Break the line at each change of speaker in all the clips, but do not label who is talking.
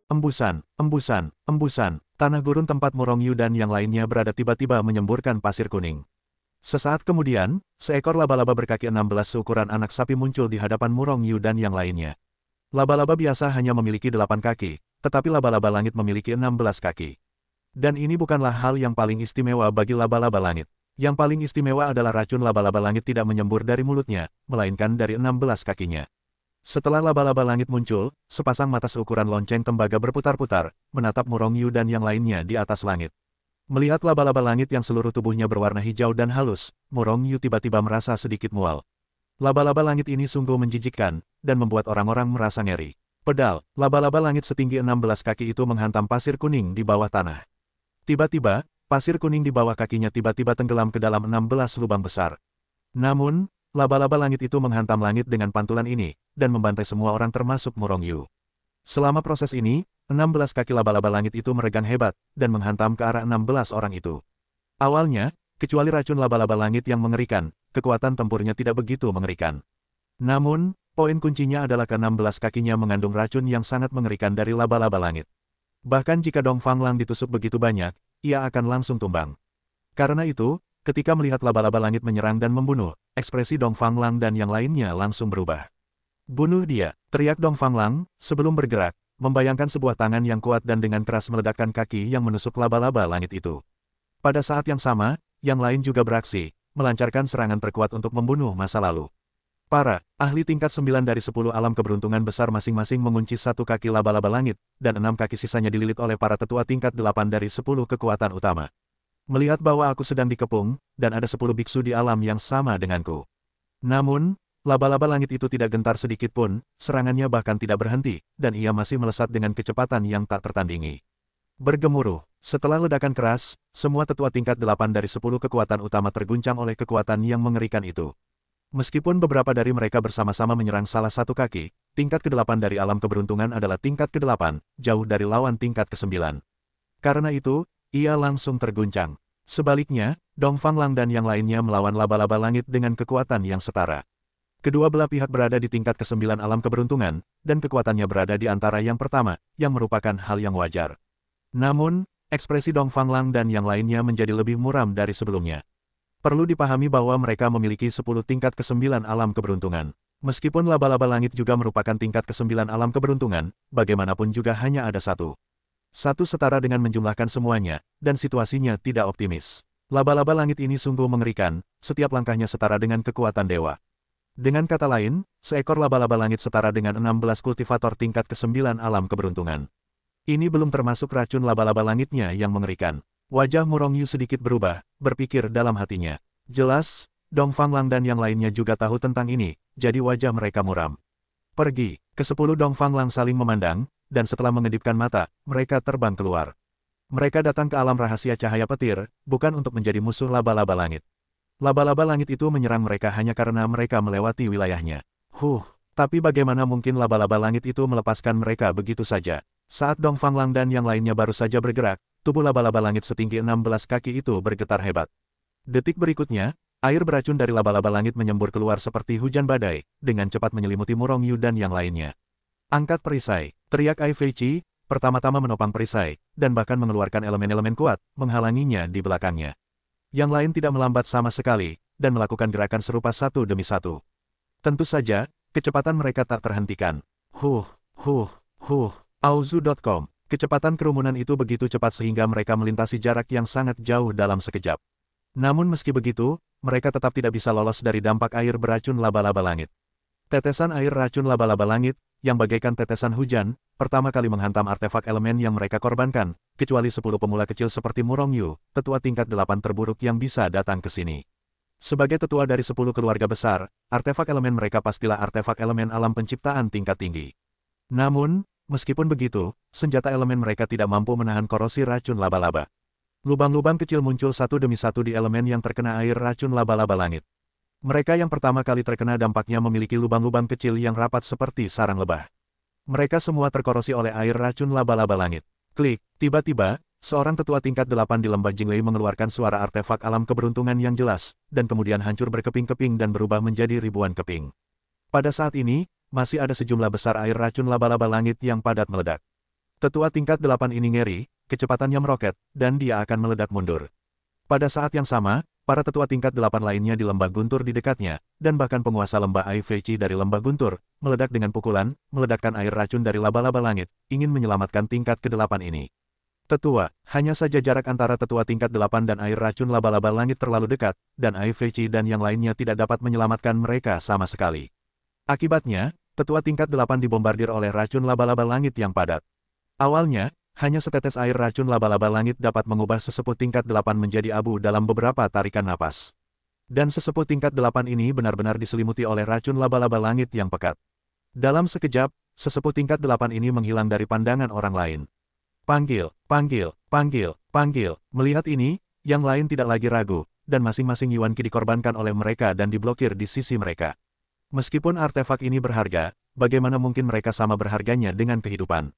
Embusan, embusan, embusan. Tanah gurun tempat Murong Yu dan yang lainnya berada tiba-tiba menyemburkan pasir kuning. Sesaat kemudian, seekor laba-laba berkaki 16 seukuran anak sapi muncul di hadapan Murong Yu dan yang lainnya. Laba-laba biasa hanya memiliki 8 kaki, tetapi laba-laba langit memiliki 16 kaki. Dan ini bukanlah hal yang paling istimewa bagi laba-laba langit. Yang paling istimewa adalah racun laba-laba langit tidak menyembur dari mulutnya, melainkan dari 16 kakinya. Setelah laba-laba langit muncul, sepasang mata seukuran lonceng tembaga berputar-putar, menatap Murong Yu dan yang lainnya di atas langit. Melihat laba-laba langit yang seluruh tubuhnya berwarna hijau dan halus, Murong Yu tiba-tiba merasa sedikit mual. Laba-laba langit ini sungguh menjijikkan, dan membuat orang-orang merasa ngeri. Pedal, laba-laba langit setinggi 16 kaki itu menghantam pasir kuning di bawah tanah. Tiba-tiba, pasir kuning di bawah kakinya tiba-tiba tenggelam ke dalam 16 lubang besar. Namun, laba-laba langit itu menghantam langit dengan pantulan ini, dan membantai semua orang termasuk Murong Yu. Selama proses ini, 16 kaki laba-laba langit itu meregang hebat, dan menghantam ke arah 16 orang itu. Awalnya, kecuali racun laba-laba langit yang mengerikan, kekuatan tempurnya tidak begitu mengerikan. Namun, poin kuncinya adalah ke-16 kakinya mengandung racun yang sangat mengerikan dari laba-laba langit. Bahkan jika Dong Fanglang ditusuk begitu banyak, ia akan langsung tumbang. Karena itu, ketika melihat laba-laba langit menyerang dan membunuh, ekspresi Dong Fanglang dan yang lainnya langsung berubah. "Bunuh dia!" teriak Dong Fanglang, sebelum bergerak, membayangkan sebuah tangan yang kuat dan dengan keras meledakkan kaki yang menusuk laba-laba langit itu. Pada saat yang sama, yang lain juga beraksi, melancarkan serangan terkuat untuk membunuh masa lalu. Para ahli tingkat 9 dari 10 alam keberuntungan besar masing-masing mengunci satu kaki laba-laba langit, dan 6 kaki sisanya dililit oleh para tetua tingkat 8 dari 10 kekuatan utama. Melihat bahwa aku sedang dikepung, dan ada 10 biksu di alam yang sama denganku. Namun, laba-laba langit itu tidak gentar sedikit pun, serangannya bahkan tidak berhenti, dan ia masih melesat dengan kecepatan yang tak tertandingi. Bergemuruh, setelah ledakan keras, semua tetua tingkat 8 dari 10 kekuatan utama terguncang oleh kekuatan yang mengerikan itu. Meskipun beberapa dari mereka bersama-sama menyerang salah satu kaki, tingkat ke-8 dari alam keberuntungan adalah tingkat ke-8, jauh dari lawan tingkat ke-9. Karena itu, ia langsung terguncang. Sebaliknya, Dong Fanglang dan yang lainnya melawan laba-laba langit dengan kekuatan yang setara. Kedua belah pihak berada di tingkat ke-9 alam keberuntungan, dan kekuatannya berada di antara yang pertama, yang merupakan hal yang wajar. Namun, ekspresi Dong Fanglang dan yang lainnya menjadi lebih muram dari sebelumnya. Perlu dipahami bahwa mereka memiliki 10 tingkat ke-9 alam keberuntungan. Meskipun laba-laba langit juga merupakan tingkat ke-9 alam keberuntungan, bagaimanapun juga hanya ada satu. Satu setara dengan menjumlahkan semuanya, dan situasinya tidak optimis. Laba-laba langit ini sungguh mengerikan, setiap langkahnya setara dengan kekuatan dewa. Dengan kata lain, seekor laba-laba langit setara dengan 16 kultivator tingkat ke-9 alam keberuntungan. Ini belum termasuk racun laba-laba langitnya yang mengerikan. Wajah Murong Yu sedikit berubah, berpikir dalam hatinya. Jelas, Dong Fanglang dan yang lainnya juga tahu tentang ini, jadi wajah mereka muram. Pergi, ke-10 Dong Fanglang saling memandang, dan setelah mengedipkan mata, mereka terbang keluar. Mereka datang ke alam rahasia cahaya petir, bukan untuk menjadi musuh laba-laba langit. Laba-laba langit itu menyerang mereka hanya karena mereka melewati wilayahnya. Tapi bagaimana mungkin laba-laba langit itu melepaskan mereka begitu saja? Saat Dong Fanglang dan yang lainnya baru saja bergerak, tubuh laba-laba langit setinggi 16 kaki itu bergetar hebat. Detik berikutnya, air beracun dari laba-laba langit menyembur keluar seperti hujan badai, dengan cepat menyelimuti Murong Yu dan yang lainnya. "Angkat perisai!" teriak Ai Feiqi, pertama-tama menopang perisai, dan bahkan mengeluarkan elemen-elemen kuat, menghalanginya di belakangnya. Yang lain tidak melambat sama sekali, dan melakukan gerakan serupa satu demi satu. Tentu saja, kecepatan mereka tak terhentikan. Auzu.com. Kecepatan kerumunan itu begitu cepat sehingga mereka melintasi jarak yang sangat jauh dalam sekejap. Namun meski begitu, mereka tetap tidak bisa lolos dari dampak air beracun laba-laba langit. Tetesan air racun laba-laba langit, yang bagaikan tetesan hujan, pertama kali menghantam artefak elemen yang mereka korbankan, kecuali 10 pemula kecil seperti Murong Yu, tetua tingkat 8 terburuk yang bisa datang ke sini. Sebagai tetua dari 10 keluarga besar, artefak elemen mereka pastilah artefak elemen alam penciptaan tingkat tinggi. Namun, meskipun begitu, senjata elemen mereka tidak mampu menahan korosi racun laba-laba. Lubang-lubang kecil muncul satu demi satu di elemen yang terkena air racun laba-laba langit. Mereka yang pertama kali terkena dampaknya memiliki lubang-lubang kecil yang rapat seperti sarang lebah. Mereka semua terkorosi oleh air racun laba-laba langit. Klik, tiba-tiba, seorang tetua tingkat 8 di lembah Jinglei mengeluarkan suara artefak alam keberuntungan yang jelas, dan kemudian hancur berkeping-keping dan berubah menjadi ribuan keping. Pada saat ini, masih ada sejumlah besar air racun laba-laba langit yang padat meledak. Tetua tingkat 8 ini ngeri, kecepatannya meroket, dan dia akan meledak mundur. Pada saat yang sama, para tetua tingkat 8 lainnya di lembah guntur di dekatnya, dan bahkan penguasa lembah Aifeichi dari lembah guntur, meledak dengan pukulan, meledakkan air racun dari laba-laba langit, ingin menyelamatkan tingkat ke-8 ini. Tetua, hanya saja jarak antara tetua tingkat 8 dan air racun laba-laba langit terlalu dekat, dan Aifeichi dan yang lainnya tidak dapat menyelamatkan mereka sama sekali. Akibatnya, tetua tingkat 8 dibombardir oleh racun laba-laba langit yang padat. Awalnya, hanya setetes air racun laba-laba langit dapat mengubah sesepuh tingkat 8 menjadi abu dalam beberapa tarikan napas. Dan sesepuh tingkat 8 ini benar-benar diselimuti oleh racun laba-laba langit yang pekat. Dalam sekejap, sesepuh tingkat 8 ini menghilang dari pandangan orang lain. Panggil, panggil, panggil, panggil. Melihat ini, yang lain tidak lagi ragu, dan masing-masing Yuan Qi dikorbankan oleh mereka dan diblokir di sisi mereka. Meskipun artefak ini berharga, bagaimana mungkin mereka sama berharganya dengan kehidupan?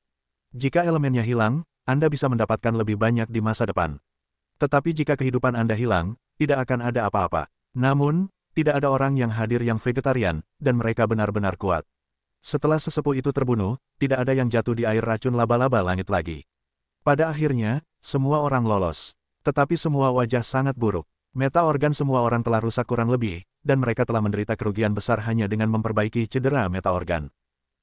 Jika elemennya hilang, Anda bisa mendapatkan lebih banyak di masa depan. Tetapi jika kehidupan Anda hilang, tidak akan ada apa-apa. Namun, tidak ada orang yang hadir yang vegetarian, dan mereka benar-benar kuat. Setelah sesepuh itu terbunuh, tidak ada yang jatuh di air racun laba-laba langit lagi. Pada akhirnya, semua orang lolos. Tetapi semua wajah sangat buruk. Meta organ semua orang telah rusak kurang lebih, dan mereka telah menderita kerugian besar hanya dengan memperbaiki cedera meta organ.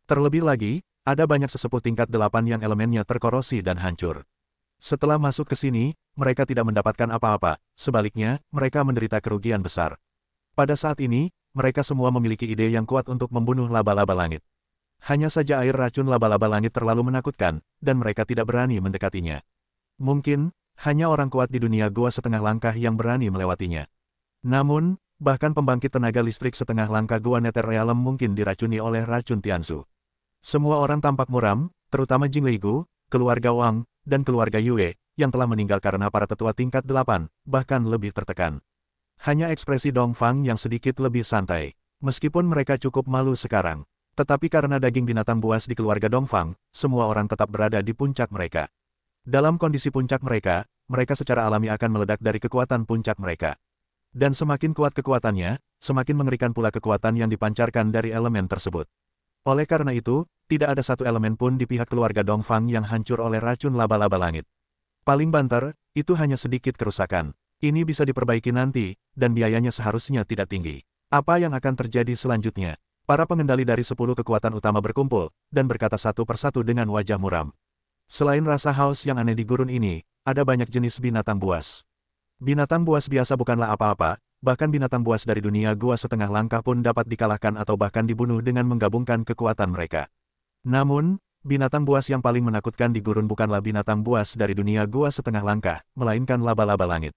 Terlebih lagi, ada banyak sesepuh tingkat 8 yang elemennya terkorosi dan hancur. Setelah masuk ke sini, mereka tidak mendapatkan apa-apa, sebaliknya, mereka menderita kerugian besar. Pada saat ini, mereka semua memiliki ide yang kuat untuk membunuh laba-laba langit. Hanya saja air racun laba-laba langit terlalu menakutkan, dan mereka tidak berani mendekatinya. Mungkin, hanya orang kuat di dunia gua setengah langkah yang berani melewatinya. Namun, bahkan pembangkit tenaga listrik setengah langkah gua Nether Realm mungkin diracuni oleh racun Tianzu. Semua orang tampak muram, terutama Jing Ligu, keluarga Wang, dan keluarga Yue, yang telah meninggal karena para tetua tingkat 8, bahkan lebih tertekan. Hanya ekspresi Dongfang yang sedikit lebih santai. Meskipun mereka cukup malu sekarang. Tetapi karena daging binatang buas di keluarga Dongfang, semua orang tetap berada di puncak mereka. Dalam kondisi puncak mereka, mereka secara alami akan meledak dari kekuatan puncak mereka. Dan semakin kuat kekuatannya, semakin mengerikan pula kekuatan yang dipancarkan dari elemen tersebut. Oleh karena itu, tidak ada satu elemen pun di pihak keluarga Dongfang yang hancur oleh racun laba-laba langit. Paling banter, itu hanya sedikit kerusakan. Ini bisa diperbaiki nanti, dan biayanya seharusnya tidak tinggi. Apa yang akan terjadi selanjutnya? Para pengendali dari 10 kekuatan utama berkumpul, dan berkata satu persatu dengan wajah muram. Selain rasa haus yang aneh di gurun ini, ada banyak jenis binatang buas. Binatang buas biasa bukanlah apa-apa, bahkan binatang buas dari dunia gua setengah langkah pun dapat dikalahkan atau bahkan dibunuh dengan menggabungkan kekuatan mereka. Namun, binatang buas yang paling menakutkan di gurun bukanlah binatang buas dari dunia gua setengah langkah, melainkan laba-laba langit.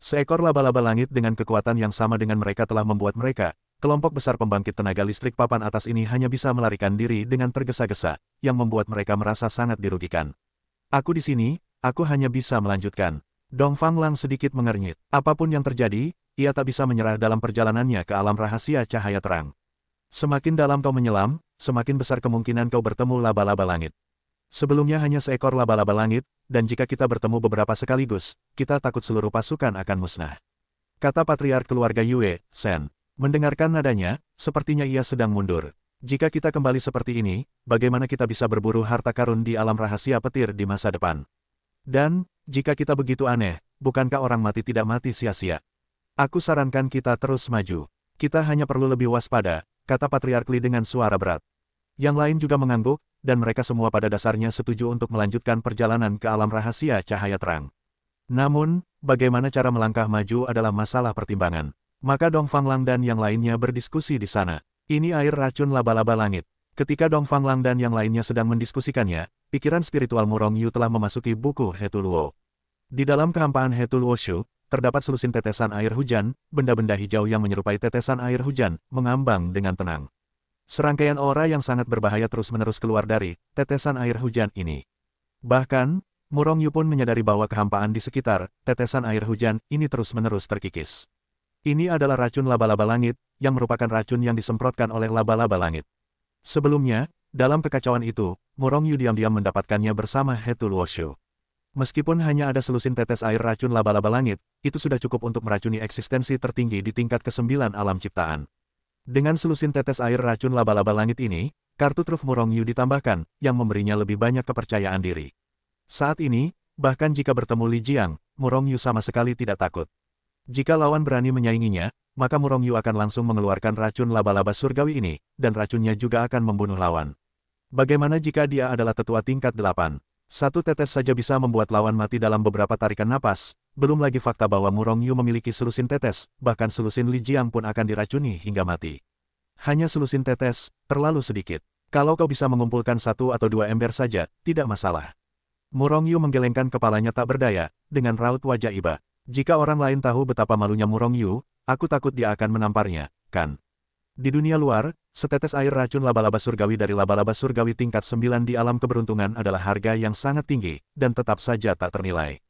Seekor laba-laba langit dengan kekuatan yang sama dengan mereka telah membuat mereka, kelompok besar pembangkit tenaga listrik papan atas ini hanya bisa melarikan diri dengan tergesa-gesa, yang membuat mereka merasa sangat dirugikan. Aku di sini, aku hanya bisa melanjutkan. Dongfang Lang sedikit mengernyit. Apapun yang terjadi, ia tak bisa menyerah dalam perjalanannya ke alam rahasia cahaya terang. Semakin dalam kau menyelam, semakin besar kemungkinan kau bertemu laba-laba langit. Sebelumnya hanya seekor laba-laba langit, dan jika kita bertemu beberapa sekaligus, kita takut seluruh pasukan akan musnah. Kata patriark keluarga Yue, Sen. Mendengarkan nadanya, sepertinya ia sedang mundur. Jika kita kembali seperti ini, bagaimana kita bisa berburu harta karun di alam rahasia petir di masa depan? Dan, jika kita begitu aneh, bukankah orang mati tidak mati sia-sia? Aku sarankan kita terus maju. Kita hanya perlu lebih waspada, kata Patriark Li dengan suara berat. Yang lain juga mengangguk, dan mereka semua pada dasarnya setuju untuk melanjutkan perjalanan ke alam rahasia cahaya terang. Namun, bagaimana cara melangkah maju adalah masalah pertimbangan. Maka Dongfang Lang dan yang lainnya berdiskusi di sana. Ini air racun laba-laba langit. Ketika Dongfang Lang dan yang lainnya sedang mendiskusikannya, pikiran spiritual Murong Yu telah memasuki buku Hetuluo. Di dalam kehampaan Hetuluo Shu, terdapat selusin tetesan air hujan, benda-benda hijau yang menyerupai tetesan air hujan, mengambang dengan tenang. Serangkaian aura yang sangat berbahaya terus-menerus keluar dari tetesan air hujan ini. Bahkan, Murong Yu pun menyadari bahwa kehampaan di sekitar tetesan air hujan ini terus-menerus terkikis. Ini adalah racun laba-laba langit, yang merupakan racun yang disemprotkan oleh laba-laba langit. Sebelumnya, dalam kekacauan itu, Murong Yu diam-diam mendapatkannya bersama Hetuluo Shu. Meskipun hanya ada selusin tetes air racun laba-laba langit, itu sudah cukup untuk meracuni eksistensi tertinggi di tingkat ke-9 alam ciptaan. Dengan selusin tetes air racun laba-laba langit ini, kartu truf Murong Yu ditambahkan, yang memberinya lebih banyak kepercayaan diri. Saat ini, bahkan jika bertemu Li Jiang, Murong Yu sama sekali tidak takut. Jika lawan berani menyainginya, maka Murong Yu akan langsung mengeluarkan racun laba-laba surgawi ini, dan racunnya juga akan membunuh lawan. Bagaimana jika dia adalah tetua tingkat 8? Satu tetes saja bisa membuat lawan mati dalam beberapa tarikan napas, belum lagi fakta bahwa Murong Yu memiliki selusin tetes, bahkan selusin Li Jiang pun akan diracuni hingga mati. Hanya selusin tetes, terlalu sedikit. Kalau kau bisa mengumpulkan 1 atau 2 ember saja, tidak masalah. Murong Yu menggelengkan kepalanya tak berdaya, dengan raut wajah iba. Jika orang lain tahu betapa malunya Murong Yu, aku takut dia akan menamparnya, kan? Di dunia luar, setetes air racun laba-laba surgawi dari laba-laba surgawi tingkat 9 di alam keberuntungan adalah harga yang sangat tinggi, dan tetap saja tak ternilai.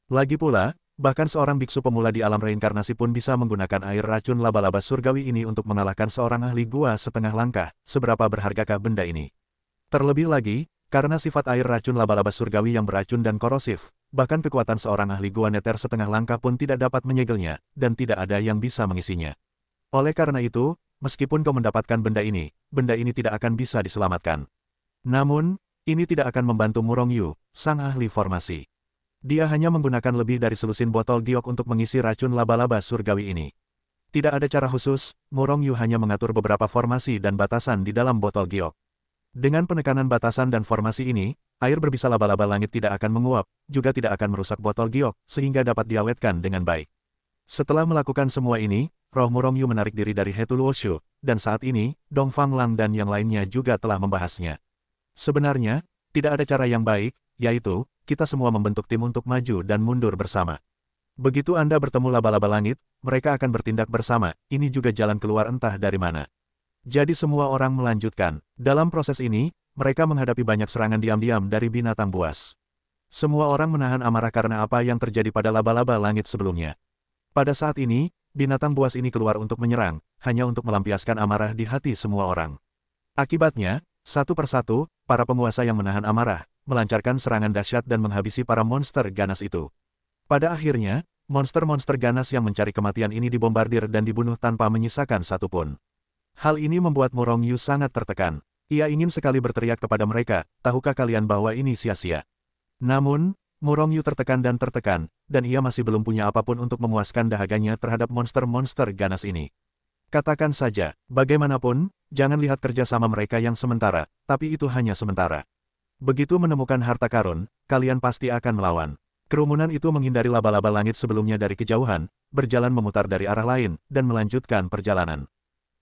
Lagi pula, bahkan seorang biksu pemula di alam reinkarnasi pun bisa menggunakan air racun laba-laba surgawi ini untuk mengalahkan seorang ahli gua setengah langkah. Seberapa berhargakah benda ini? Terlebih lagi, karena sifat air racun laba-laba surgawi yang beracun dan korosif, bahkan kekuatan seorang ahli gua neter setengah langkah pun tidak dapat menyegelnya, dan tidak ada yang bisa mengisinya. Oleh karena itu, meskipun kau mendapatkan benda ini tidak akan bisa diselamatkan. Namun, ini tidak akan membantu Murong Yu, sang ahli formasi. Dia hanya menggunakan lebih dari selusin botol giok untuk mengisi racun laba-laba surgawi ini. Tidak ada cara khusus, Murong Yu hanya mengatur beberapa formasi dan batasan di dalam botol giok. Dengan penekanan batasan dan formasi ini, air berbisa laba-laba langit tidak akan menguap, juga tidak akan merusak botol giok, sehingga dapat diawetkan dengan baik. Setelah melakukan semua ini, roh Murong Yu menarik diri dari He Tuluoshu, dan saat ini, Dong Fanglang dan yang lainnya juga telah membahasnya. Sebenarnya, tidak ada cara yang baik, yaitu, kita semua membentuk tim untuk maju dan mundur bersama. Begitu Anda bertemu laba-laba langit, mereka akan bertindak bersama, ini juga jalan keluar entah dari mana. Jadi semua orang melanjutkan. Dalam proses ini, mereka menghadapi banyak serangan diam-diam dari binatang buas. Semua orang menahan amarah karena apa yang terjadi pada laba-laba langit sebelumnya. Pada saat ini, binatang buas ini keluar untuk menyerang, hanya untuk melampiaskan amarah di hati semua orang. Akibatnya, satu persatu, para penguasa yang menahan amarah, melancarkan serangan dahsyat dan menghabisi para monster ganas itu. Pada akhirnya, monster-monster ganas yang mencari kematian ini dibombardir dan dibunuh tanpa menyisakan satupun. Hal ini membuat Murong Yu sangat tertekan. Ia ingin sekali berteriak kepada mereka, tahukah kalian bahwa ini sia-sia? Namun, Murong Yu tertekan, dan ia masih belum punya apapun untuk memuaskan dahaganya terhadap monster-monster ganas ini. Katakan saja, bagaimanapun, jangan lihat kerjasama mereka yang sementara, tapi itu hanya sementara. Begitu menemukan harta karun, kalian pasti akan melawan. Kerumunan itu menghindari laba-laba langit sebelumnya dari kejauhan, berjalan memutar dari arah lain, dan melanjutkan perjalanan.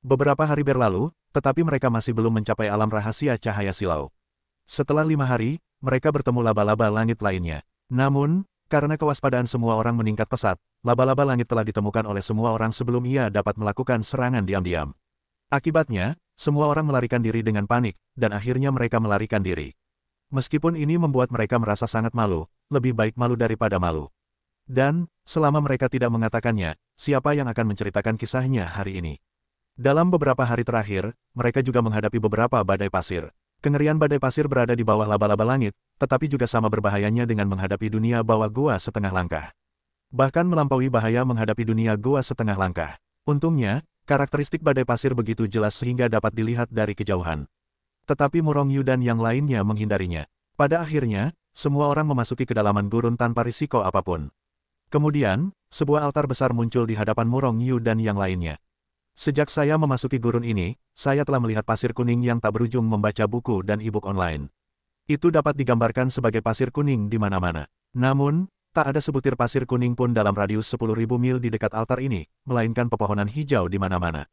Beberapa hari berlalu, tetapi mereka masih belum mencapai alam rahasia cahaya silau. Setelah 5 hari, mereka bertemu laba-laba langit lainnya. Namun, karena kewaspadaan semua orang meningkat pesat, laba-laba langit telah ditemukan oleh semua orang sebelum ia dapat melakukan serangan diam-diam. Akibatnya, semua orang melarikan diri dengan panik, dan akhirnya mereka melarikan diri. Meskipun ini membuat mereka merasa sangat malu, lebih baik malu daripada malu. Dan, selama mereka tidak mengatakannya, siapa yang akan menceritakan kisahnya hari ini? Dalam beberapa hari terakhir, mereka juga menghadapi beberapa badai pasir. Kengerian badai pasir berada di bawah laba-laba langit, tetapi juga sama berbahayanya dengan menghadapi dunia bawah gua setengah langkah. Bahkan melampaui bahaya menghadapi dunia gua setengah langkah. Untungnya, karakteristik badai pasir begitu jelas sehingga dapat dilihat dari kejauhan. Tetapi Murong Yu dan yang lainnya menghindarinya. Pada akhirnya, semua orang memasuki kedalaman gurun tanpa risiko apapun. Kemudian, sebuah altar besar muncul di hadapan Murong Yu dan yang lainnya. Sejak saya memasuki gurun ini, saya telah melihat pasir kuning yang tak berujung membaca buku dan e-book online. Itu dapat digambarkan sebagai pasir kuning di mana-mana. Namun, tak ada sebutir pasir kuning pun dalam radius 10.000 mil di dekat altar ini, melainkan pepohonan hijau di mana-mana.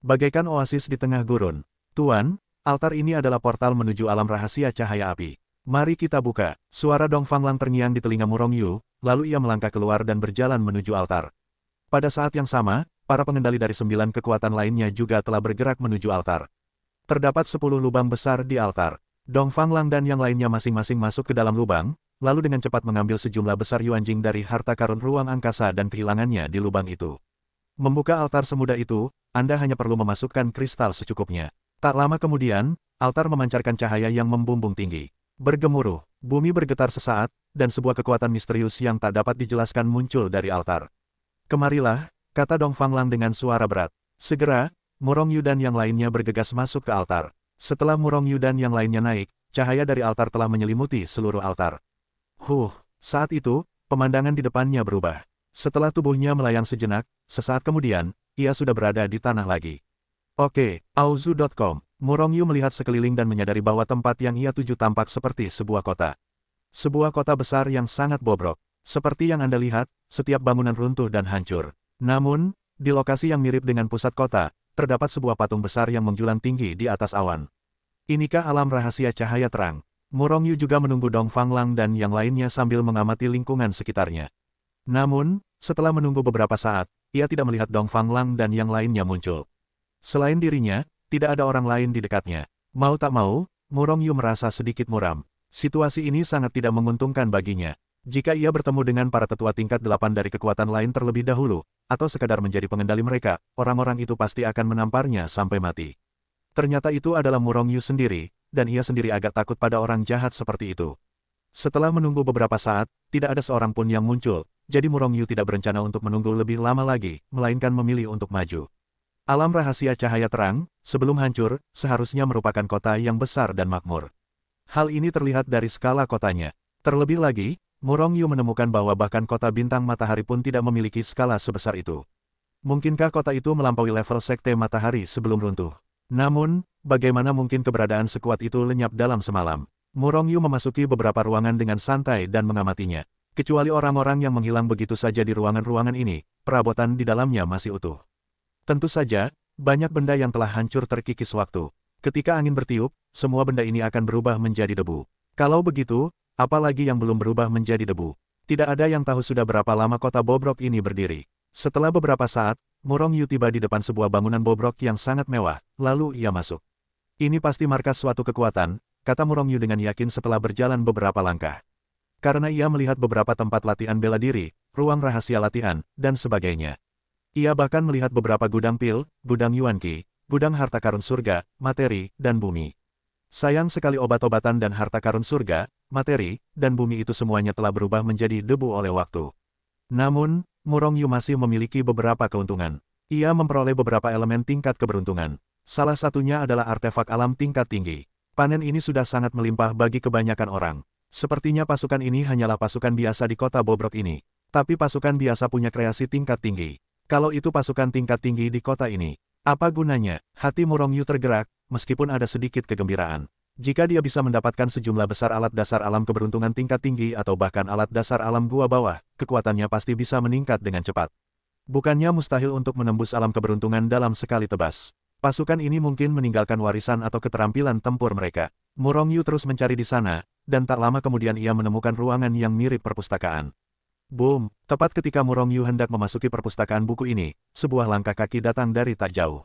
Bagaikan oasis di tengah gurun. Tuan, altar ini adalah portal menuju alam rahasia cahaya api. Mari kita buka. Suara Dong Fanglang terngiang di telinga Murong Yu, lalu ia melangkah keluar dan berjalan menuju altar. Pada saat yang sama, para pengendali dari 9 kekuatan lainnya juga telah bergerak menuju altar. Terdapat 10 lubang besar di altar. Dong Fanglang dan yang lainnya masing-masing masuk ke dalam lubang, lalu dengan cepat mengambil sejumlah besar yuanjing dari harta karun ruang angkasa dan kehilangannya di lubang itu. Membuka altar semudah itu, Anda hanya perlu memasukkan kristal secukupnya. Tak lama kemudian, altar memancarkan cahaya yang membumbung tinggi. Bergemuruh, bumi bergetar sesaat, dan sebuah kekuatan misterius yang tak dapat dijelaskan muncul dari altar. Kemarilah, kata Dong Fanglang dengan suara berat. Segera, Murong Yu dan yang lainnya bergegas masuk ke altar. Setelah Murong Yu dan yang lainnya naik, cahaya dari altar telah menyelimuti seluruh altar. Saat itu, pemandangan di depannya berubah. Setelah tubuhnya melayang sejenak, sesaat kemudian, ia sudah berada di tanah lagi. Oke, Auzu.com. Murong Yu melihat sekeliling dan menyadari bahwa tempat yang ia tuju tampak seperti sebuah kota. Sebuah kota besar yang sangat bobrok. Seperti yang Anda lihat, setiap bangunan runtuh dan hancur. Namun, di lokasi yang mirip dengan pusat kota, terdapat sebuah patung besar yang menjulang tinggi di atas awan. Inikah alam rahasia cahaya terang? Murong Yu juga menunggu Dong Fanglang dan yang lainnya sambil mengamati lingkungan sekitarnya. Namun, setelah menunggu beberapa saat, ia tidak melihat Dong Fanglang dan yang lainnya muncul. Selain dirinya, tidak ada orang lain di dekatnya. Mau tak mau, Murong Yu merasa sedikit muram. Situasi ini sangat tidak menguntungkan baginya. Jika ia bertemu dengan para tetua tingkat 8 dari kekuatan lain terlebih dahulu, atau sekadar menjadi pengendali mereka, orang-orang itu pasti akan menamparnya sampai mati. Ternyata itu adalah Murong Yu sendiri, dan ia sendiri agak takut pada orang jahat seperti itu. Setelah menunggu beberapa saat, tidak ada seorang pun yang muncul, jadi Murong Yu tidak berencana untuk menunggu lebih lama lagi, melainkan memilih untuk maju. Alam rahasia cahaya terang, sebelum hancur, seharusnya merupakan kota yang besar dan makmur. Hal ini terlihat dari skala kotanya. Terlebih lagi, Murong Yu menemukan bahwa bahkan kota bintang matahari pun tidak memiliki skala sebesar itu. Mungkinkah kota itu melampaui level sekte matahari sebelum runtuh? Namun, bagaimana mungkin keberadaan sekuat itu lenyap dalam semalam? Murong Yu memasuki beberapa ruangan dengan santai dan mengamatinya. Kecuali orang-orang yang menghilang begitu saja di ruangan-ruangan ini, perabotan di dalamnya masih utuh. Tentu saja, banyak benda yang telah hancur terkikis waktu. Ketika angin bertiup, semua benda ini akan berubah menjadi debu. Kalau begitu, apalagi yang belum berubah menjadi debu? Tidak ada yang tahu sudah berapa lama kota bobrok ini berdiri. Setelah beberapa saat, Murong Yu tiba di depan sebuah bangunan bobrok yang sangat mewah, lalu ia masuk. Ini pasti markas suatu kekuatan, kata Murong Yu dengan yakin setelah berjalan beberapa langkah. Karena ia melihat beberapa tempat latihan bela diri, ruang rahasia latihan, dan sebagainya. Ia bahkan melihat beberapa gudang pil, gudang Yuanqi, gudang harta karun surga, materi, dan bumi. Sayang sekali obat-obatan dan harta karun surga, materi, dan bumi itu semuanya telah berubah menjadi debu oleh waktu. Namun, Murong Yu masih memiliki beberapa keuntungan. Ia memperoleh beberapa elemen tingkat keberuntungan. Salah satunya adalah artefak alam tingkat tinggi. Panen ini sudah sangat melimpah bagi kebanyakan orang. Sepertinya pasukan ini hanyalah pasukan biasa di kota bobrok ini. Tapi pasukan biasa punya kreasi tingkat tinggi. Kalau itu pasukan tingkat tinggi di kota ini, apa gunanya? Hati Murong Yu tergerak, meskipun ada sedikit kegembiraan. Jika dia bisa mendapatkan sejumlah besar alat dasar alam keberuntungan tingkat tinggi atau bahkan alat dasar alam gua bawah, kekuatannya pasti bisa meningkat dengan cepat. Bukannya mustahil untuk menembus alam keberuntungan dalam sekali tebas. Pasukan ini mungkin meninggalkan warisan atau keterampilan tempur mereka. Murong Yu terus mencari di sana, dan tak lama kemudian ia menemukan ruangan yang mirip perpustakaan. Boom! Tepat ketika Murong Yu hendak memasuki perpustakaan buku ini, sebuah langkah kaki datang dari tak jauh.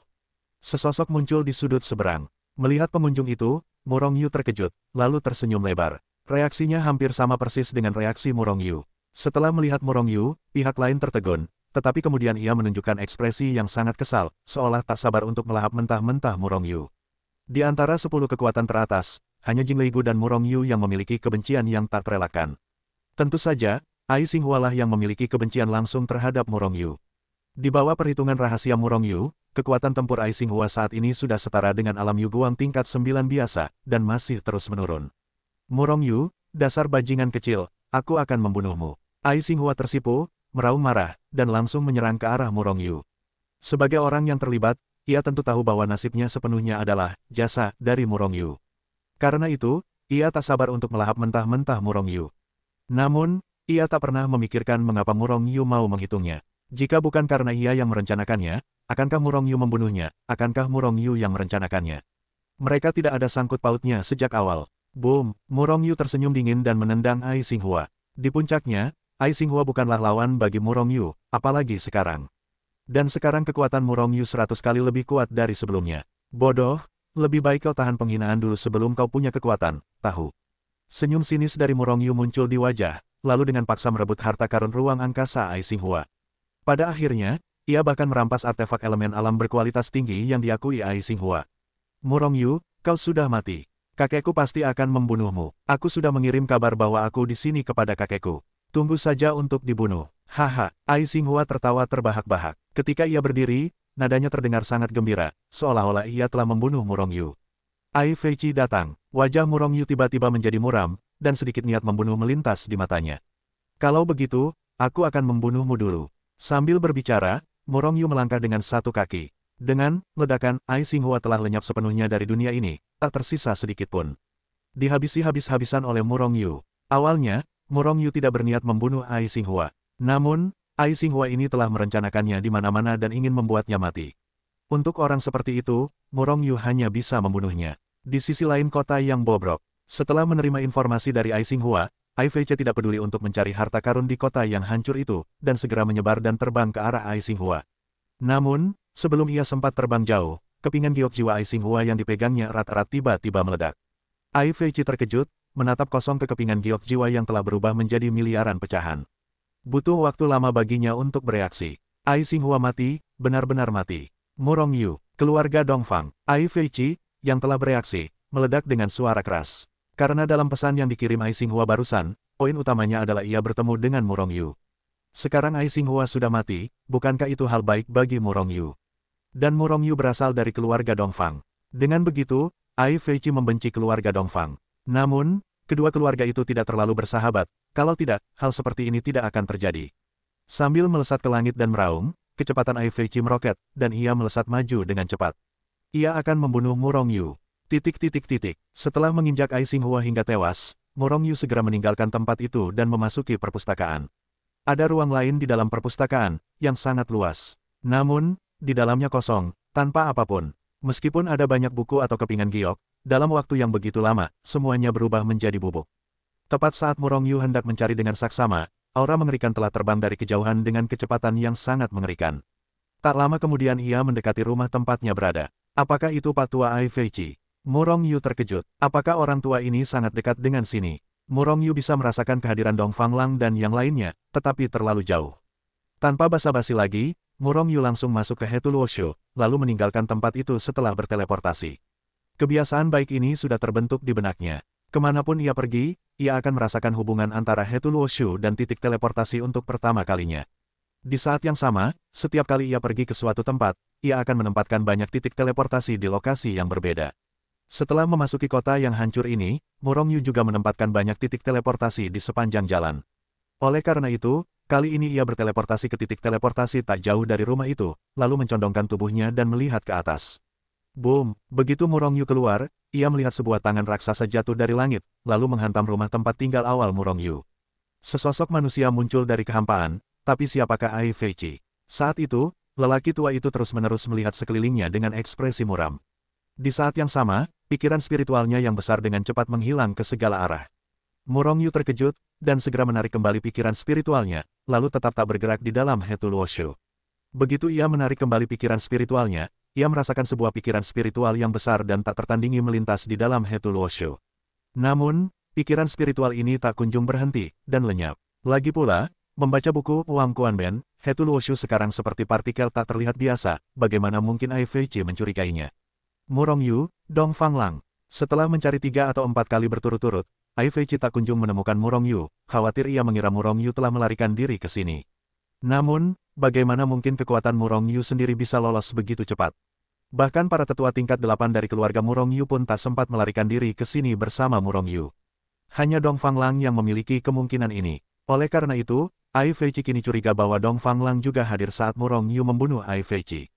Sesosok muncul di sudut seberang. Melihat pengunjung itu, Murong Yu terkejut, lalu tersenyum lebar. Reaksinya hampir sama persis dengan reaksi Murong Yu. Setelah melihat Murong Yu, pihak lain tertegun, tetapi kemudian ia menunjukkan ekspresi yang sangat kesal, seolah tak sabar untuk melahap mentah-mentah Murong Yu. Di antara 10 kekuatan teratas, hanya Jing Leigu dan Murong Yu yang memiliki kebencian yang tak terelakkan. Tentu saja, Ai Xinghua lah yang memiliki kebencian langsung terhadap Murong Yu. Di bawah perhitungan rahasia Murong Yu, kekuatan tempur Ai Xinghua saat ini sudah setara dengan alam Yu Guang tingkat 9 biasa, dan masih terus menurun. Murong Yu, dasar bajingan kecil, aku akan membunuhmu. Ai Xinghua tersipu, meraung marah, dan langsung menyerang ke arah Murong Yu. Sebagai orang yang terlibat, ia tentu tahu bahwa nasibnya sepenuhnya adalah jasa dari Murong Yu. Karena itu, ia tak sabar untuk melahap mentah-mentah Murong Yu. Namun, ia tak pernah memikirkan mengapa Murong Yu mau menghitungnya. Jika bukan karena ia yang merencanakannya, akankah Murong Yu membunuhnya? Akankah Murong Yu yang merencanakannya? Mereka tidak ada sangkut pautnya sejak awal. Boom! Murong Yu tersenyum dingin dan menendang Ai Xinghua. Di puncaknya, Ai Xinghua bukanlah lawan bagi Murong Yu, apalagi sekarang. Dan sekarang kekuatan Murong Yu 100 kali lebih kuat dari sebelumnya. Bodoh, lebih baik kau tahan penghinaan dulu sebelum kau punya kekuatan, tahu. Senyum sinis dari Murong Yu muncul di wajah, lalu dengan paksa merebut harta karun ruang angkasa Ai Xinghua. Pada akhirnya, ia bahkan merampas artefak elemen alam berkualitas tinggi yang diakui Ai Xinghua. Murong Yu, kau sudah mati. Kakekku pasti akan membunuhmu. Aku sudah mengirim kabar bahwa aku di sini kepada kakekku. Tunggu saja untuk dibunuh. Haha, Ai Xinghua tertawa terbahak-bahak. Ketika ia berdiri, nadanya terdengar sangat gembira, seolah-olah ia telah membunuh Murong Yu. Ai Feiqi datang. Wajah Murong Yu tiba-tiba menjadi muram, dan sedikit niat membunuh melintas di matanya. Kalau begitu, aku akan membunuhmu dulu. Sambil berbicara, Murong Yu melangkah dengan satu kaki. Dengan ledakan, Ai Xinghua telah lenyap sepenuhnya dari dunia ini, tak tersisa sedikit pun. Dihabisi habis-habisan oleh Murong Yu. Awalnya, Murong Yu tidak berniat membunuh Ai Xinghua. Namun, Ai Xinghua ini telah merencanakannya di mana-mana dan ingin membuatnya mati. Untuk orang seperti itu, Murong Yu hanya bisa membunuhnya. Di sisi lain kota yang bobrok. Setelah menerima informasi dari Ai Xinghua, Ai Feiqi tidak peduli untuk mencari harta karun di kota yang hancur itu, dan segera menyebar dan terbang ke arah Ai Xinghua. Namun, sebelum ia sempat terbang jauh, kepingan giok jiwa Ai Xinghua yang dipegangnya erat-erat tiba-tiba meledak. Ai Feiqi terkejut, menatap kosong ke kepingan giok jiwa yang telah berubah menjadi miliaran pecahan. Butuh waktu lama baginya untuk bereaksi. Ai Xinghua mati, benar-benar mati. Murong Yu, keluarga Dongfang, Ai Feiqi, yang telah bereaksi, meledak dengan suara keras. Karena dalam pesan yang dikirim Ai Xinghua barusan, poin utamanya adalah ia bertemu dengan Murong Yu. Sekarang Ai Xinghua sudah mati, bukankah itu hal baik bagi Murong Yu? Dan Murong Yu berasal dari keluarga Dongfang. Dengan begitu, Ai Feiqi membenci keluarga Dongfang. Namun, kedua keluarga itu tidak terlalu bersahabat, kalau tidak, hal seperti ini tidak akan terjadi. Sambil melesat ke langit dan meraung, kecepatan Ai Feiqi meroket, dan ia melesat maju dengan cepat. Ia akan membunuh Murong Yu. Setelah menginjak Ai Xinghua hingga tewas, Murong Yu segera meninggalkan tempat itu dan memasuki perpustakaan. Ada ruang lain di dalam perpustakaan, yang sangat luas. Namun, di dalamnya kosong, tanpa apapun. Meskipun ada banyak buku atau kepingan giok, dalam waktu yang begitu lama, semuanya berubah menjadi bubuk. Tepat saat Murong Yu hendak mencari dengan saksama, aura mengerikan telah terbang dari kejauhan dengan kecepatan yang sangat mengerikan. Tak lama kemudian ia mendekati rumah tempatnya berada. Apakah itu Pak Tua Ai Feiqi? Murong Yu terkejut. Apakah orang tua ini sangat dekat dengan sini? Murong Yu bisa merasakan kehadiran Dong Fanglang dan yang lainnya, tetapi terlalu jauh. Tanpa basa-basi lagi, Murong Yu langsung masuk ke Hetuluoshu, lalu meninggalkan tempat itu setelah berteleportasi. Kebiasaan baik ini sudah terbentuk di benaknya. Kemanapun ia pergi, ia akan merasakan hubungan antara Hetuluoshu dan titik teleportasi untuk pertama kalinya. Di saat yang sama, setiap kali ia pergi ke suatu tempat, ia akan menempatkan banyak titik teleportasi di lokasi yang berbeda. Setelah memasuki kota yang hancur ini, Murong Yu juga menempatkan banyak titik teleportasi di sepanjang jalan. Oleh karena itu, kali ini ia berteleportasi ke titik teleportasi tak jauh dari rumah itu, lalu mencondongkan tubuhnya dan melihat ke atas. Boom! Begitu Murong Yu keluar, ia melihat sebuah tangan raksasa jatuh dari langit, lalu menghantam rumah tempat tinggal awal Murong Yu. Sesosok manusia muncul dari kehampaan, tapi siapakah Ai Feiqi? Saat itu, lelaki tua itu terus-menerus melihat sekelilingnya dengan ekspresi muram. Di saat yang sama, pikiran spiritualnya yang besar dengan cepat menghilang ke segala arah. Murong Yu terkejut, dan segera menarik kembali pikiran spiritualnya, lalu tetap tak bergerak di dalam Hetuluoshu. Begitu ia menarik kembali pikiran spiritualnya, ia merasakan sebuah pikiran spiritual yang besar dan tak tertandingi melintas di dalam Hetuluoshu. Namun, pikiran spiritual ini tak kunjung berhenti, dan lenyap. Lagi pula, membaca buku Wang Kuanben, Hetuluoshu sekarang seperti partikel tak terlihat biasa, bagaimana mungkin Ai Feiqi mencurigainya. Murong Yu, Dong Fanglang. Setelah mencari 3 atau 4 kali berturut-turut, Ai Feiqi tak kunjung menemukan Murong Yu, khawatir ia mengira Murong Yu telah melarikan diri ke sini. Namun, bagaimana mungkin kekuatan Murong Yu sendiri bisa lolos begitu cepat? Bahkan para tetua tingkat 8 dari keluarga Murong Yu pun tak sempat melarikan diri ke sini bersama Murong Yu. Hanya Dong Fanglang yang memiliki kemungkinan ini. Oleh karena itu, Ai Feiqi kini curiga bahwa Dong Fanglang juga hadir saat Murong Yu membunuh Ai Feiqi.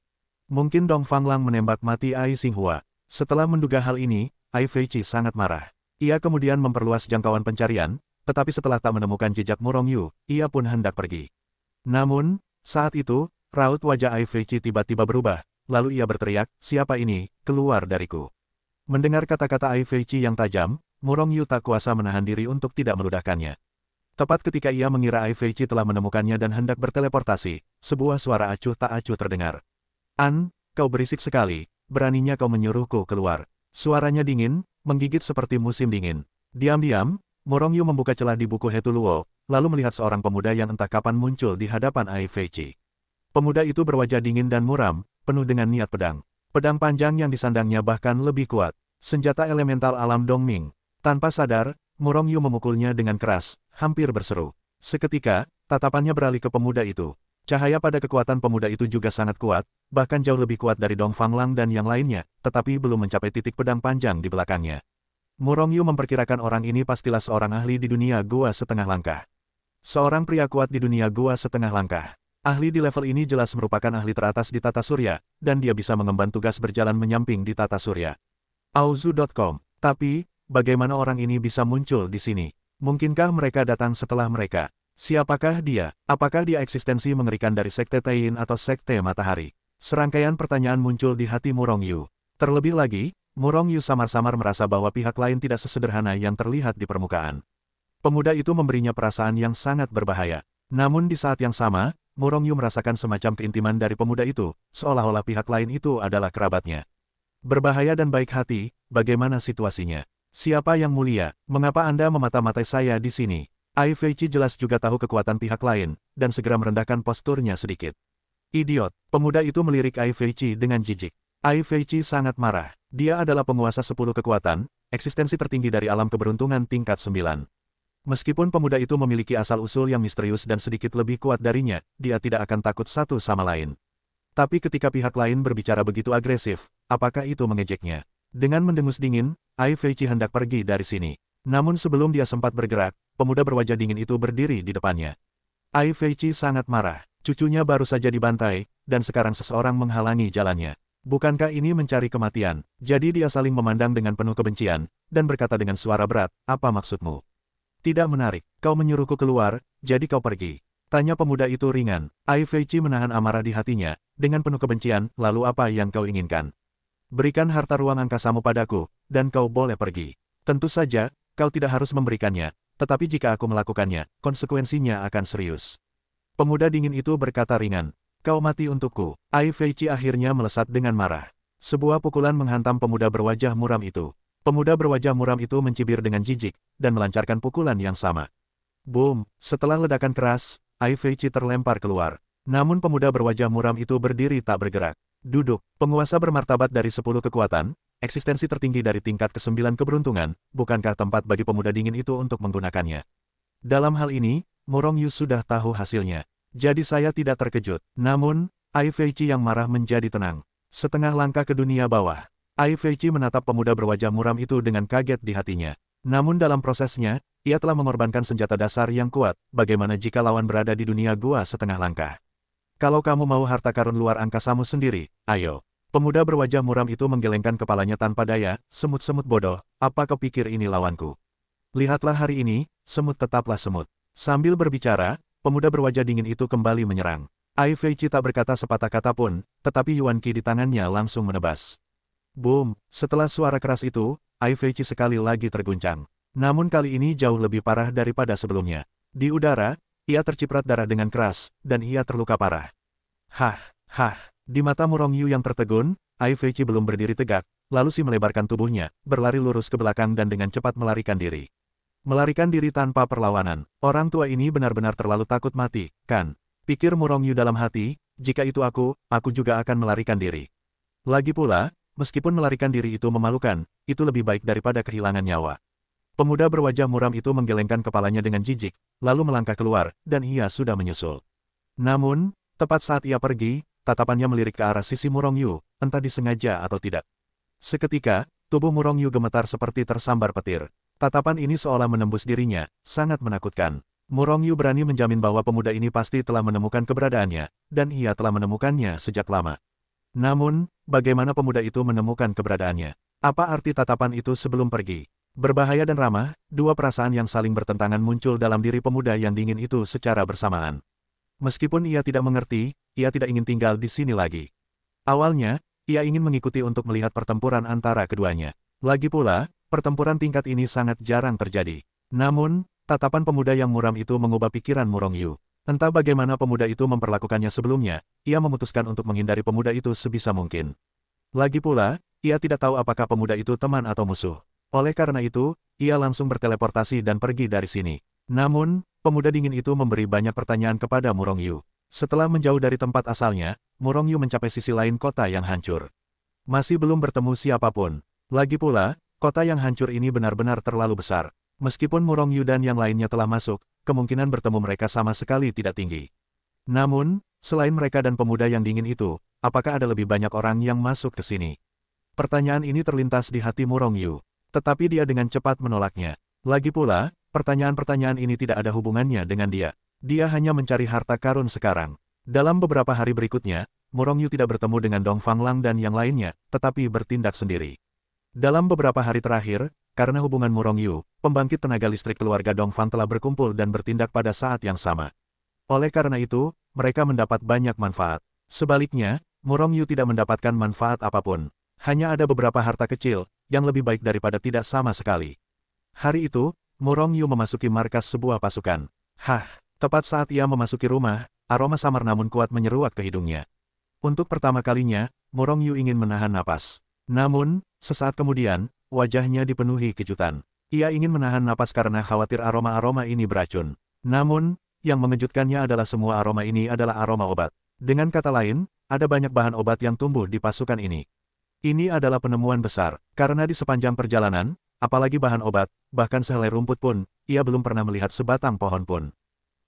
Mungkin Dong Fanglang menembak mati Ai Xinghua. Setelah menduga hal ini, Ai Feiqi sangat marah. Ia kemudian memperluas jangkauan pencarian, tetapi setelah tak menemukan jejak Murong Yu, ia pun hendak pergi. Namun, saat itu, raut wajah Ai Feiqi tiba-tiba berubah, lalu ia berteriak, "Siapa ini? Keluar dariku!" Mendengar kata-kata Ai Feiqi yang tajam, Murong Yu tak kuasa menahan diri untuk tidak meludahkannya. Tepat ketika ia mengira Ai Feiqi telah menemukannya dan hendak berteleportasi, sebuah suara acuh tak acuh terdengar. Kau berisik sekali, beraninya kau menyuruhku keluar." Suaranya dingin, menggigit seperti musim dingin. Diam-diam, Murong Yu membuka celah di buku Hetuluo, lalu melihat seorang pemuda yang entah kapan muncul di hadapan Ai Feiqi. Pemuda itu berwajah dingin dan muram, penuh dengan niat pedang. Pedang panjang yang disandangnya bahkan lebih kuat. Senjata elemental alam Dongming. Tanpa sadar, Murong Yu memukulnya dengan keras, hampir berseru. Seketika, tatapannya beralih ke pemuda itu. Cahaya pada kekuatan pemuda itu juga sangat kuat, bahkan jauh lebih kuat dari Dong Fanglang dan yang lainnya, tetapi belum mencapai titik pedang panjang di belakangnya. Murong Yu memperkirakan orang ini pastilah seorang ahli di dunia gua setengah langkah. Seorang pria kuat di dunia gua setengah langkah. Ahli di level ini jelas merupakan ahli teratas di tata surya, dan dia bisa mengemban tugas berjalan menyamping di tata surya. Auzu.com. Tapi, bagaimana orang ini bisa muncul di sini? Mungkinkah mereka datang setelah mereka? Siapakah dia? Apakah dia eksistensi mengerikan dari Sekte Taiyin atau Sekte Matahari? Serangkaian pertanyaan muncul di hati Murong Yu. Terlebih lagi, Murong Yu samar-samar merasa bahwa pihak lain tidak sesederhana yang terlihat di permukaan. Pemuda itu memberinya perasaan yang sangat berbahaya. Namun di saat yang sama, Murong Yu merasakan semacam keintiman dari pemuda itu, seolah-olah pihak lain itu adalah kerabatnya. Berbahaya dan baik hati, bagaimana situasinya? Siapa yang mulia? Mengapa Anda memata-matai saya di sini? Ai Feiqi jelas juga tahu kekuatan pihak lain, dan segera merendahkan posturnya sedikit. Idiot, pemuda itu melirik Ai Feiqi dengan jijik. Ai Feiqi sangat marah. Dia adalah penguasa 10 kekuatan, eksistensi tertinggi dari alam keberuntungan tingkat 9. Meskipun pemuda itu memiliki asal-usul yang misterius dan sedikit lebih kuat darinya, dia tidak akan takut satu sama lain. Tapi ketika pihak lain berbicara begitu agresif, apakah itu mengejeknya? Dengan mendengus dingin, Ai Feiqi hendak pergi dari sini. Namun sebelum dia sempat bergerak, pemuda berwajah dingin itu berdiri di depannya. Ai Feiqi sangat marah. Cucunya baru saja dibantai, dan sekarang seseorang menghalangi jalannya. Bukankah ini mencari kematian? Jadi dia saling memandang dengan penuh kebencian, dan berkata dengan suara berat, apa maksudmu? Tidak menarik, kau menyuruhku keluar, jadi kau pergi. Tanya pemuda itu ringan. Ai Feiqi menahan amarah di hatinya, dengan penuh kebencian, lalu apa yang kau inginkan? Berikan harta ruang angkasamu padaku, dan kau boleh pergi. Tentu saja, kau tidak harus memberikannya, tetapi jika aku melakukannya, konsekuensinya akan serius. Pemuda dingin itu berkata ringan, kau mati untukku. Ai Feiqi akhirnya melesat dengan marah. Sebuah pukulan menghantam pemuda berwajah muram itu. Pemuda berwajah muram itu mencibir dengan jijik, dan melancarkan pukulan yang sama. Boom! Setelah ledakan keras, Ai Feiqi terlempar keluar. Namun pemuda berwajah muram itu berdiri tak bergerak. Duduk, penguasa bermartabat dari 10 kekuatan, eksistensi tertinggi dari tingkat ke-9 keberuntungan, bukankah tempat bagi pemuda dingin itu untuk menggunakannya? Dalam hal ini, Murong Yu sudah tahu hasilnya. Jadi saya tidak terkejut. Namun, Ai Feiqi yang marah menjadi tenang. Setengah langkah ke dunia bawah. Ai Feiqi menatap pemuda berwajah muram itu dengan kaget di hatinya. Namun dalam prosesnya, ia telah mengorbankan senjata dasar yang kuat. Bagaimana jika lawan berada di dunia gua setengah langkah? Kalau kamu mau harta karun luar angkasamu sendiri, ayo. Pemuda berwajah muram itu menggelengkan kepalanya tanpa daya, semut-semut bodoh, apa kau pikir ini lawanku? Lihatlah hari ini, semut tetaplah semut. Sambil berbicara, pemuda berwajah dingin itu kembali menyerang. Ai Feiqi tak berkata sepatah kata pun, tetapi Yuan Qi di tangannya langsung menebas. Boom! Setelah suara keras itu, Ai Feiqi sekali lagi terguncang. Namun kali ini jauh lebih parah daripada sebelumnya. Di udara, ia terciprat darah dengan keras, dan ia terluka parah. Hah, hah. Di mata Murong Yu yang tertegun, Ai Feiqi belum berdiri tegak, lalu si melebarkan tubuhnya, berlari lurus ke belakang dan dengan cepat melarikan diri. Melarikan diri tanpa perlawanan. Orang tua ini benar-benar terlalu takut mati, kan? Pikir Murong Yu dalam hati, jika itu aku juga akan melarikan diri. Lagi pula, meskipun melarikan diri itu memalukan, itu lebih baik daripada kehilangan nyawa. Pemuda berwajah muram itu menggelengkan kepalanya dengan jijik, lalu melangkah keluar, dan ia sudah menyusul. Namun, tepat saat ia pergi, tatapannya melirik ke arah sisi Murong Yu, entah disengaja atau tidak. Seketika, tubuh Murong Yu gemetar seperti tersambar petir. Tatapan ini seolah menembus dirinya, sangat menakutkan. Murong Yu berani menjamin bahwa pemuda ini pasti telah menemukan keberadaannya, dan ia telah menemukannya sejak lama. Namun, bagaimana pemuda itu menemukan keberadaannya? Apa arti tatapan itu sebelum pergi? Berbahaya dan ramah, dua perasaan yang saling bertentangan muncul dalam diri pemuda yang dingin itu secara bersamaan. Meskipun ia tidak mengerti, ia tidak ingin tinggal di sini lagi. Awalnya, ia ingin mengikuti untuk melihat pertempuran antara keduanya. Lagi pula, pertempuran tingkat ini sangat jarang terjadi. Namun, tatapan pemuda yang muram itu mengubah pikiran Murong Yu. Entah bagaimana pemuda itu memperlakukannya sebelumnya, ia memutuskan untuk menghindari pemuda itu sebisa mungkin. Lagi pula, ia tidak tahu apakah pemuda itu teman atau musuh. Oleh karena itu, ia langsung berteleportasi dan pergi dari sini. Namun, pemuda dingin itu memberi banyak pertanyaan kepada Murong Yu. Setelah menjauh dari tempat asalnya, Murong Yu mencapai sisi lain kota yang hancur. Masih belum bertemu siapapun. Lagi pula, kota yang hancur ini benar-benar terlalu besar. Meskipun Murong Yu dan yang lainnya telah masuk, kemungkinan bertemu mereka sama sekali tidak tinggi. Namun, Selain mereka dan pemuda yang dingin itu, apakah ada lebih banyak orang yang masuk ke sini? Pertanyaan ini terlintas di hati Murong Yu. Tetapi dia dengan cepat menolaknya. Lagi pula, pertanyaan-pertanyaan ini tidak ada hubungannya dengan dia. Dia hanya mencari harta karun sekarang. Dalam beberapa hari berikutnya, Murong Yu tidak bertemu dengan Dong Fanglang dan yang lainnya, tetapi bertindak sendiri. Dalam beberapa hari terakhir, karena hubungan Murong Yu, pembangkit tenaga listrik keluarga Dong Fang telah berkumpul dan bertindak pada saat yang sama. Oleh karena itu, mereka mendapat banyak manfaat. Sebaliknya, Murong Yu tidak mendapatkan manfaat apapun. Hanya ada beberapa harta kecil, yang lebih baik daripada tidak sama sekali. Hari itu, Murong Yu memasuki markas sebuah pasukan. Tepat saat ia memasuki rumah, aroma samar namun kuat menyeruak ke hidungnya. Untuk pertama kalinya, Murong Yu ingin menahan napas. Namun, sesaat kemudian, wajahnya dipenuhi kejutan. Ia ingin menahan napas karena khawatir aroma-aroma ini beracun. Namun, yang mengejutkannya adalah semua aroma ini adalah aroma obat. Dengan kata lain, ada banyak bahan obat yang tumbuh di pasukan ini. Ini adalah penemuan besar, karena di sepanjang perjalanan, apalagi bahan obat, bahkan sehelai rumput pun, ia belum pernah melihat sebatang pohon pun.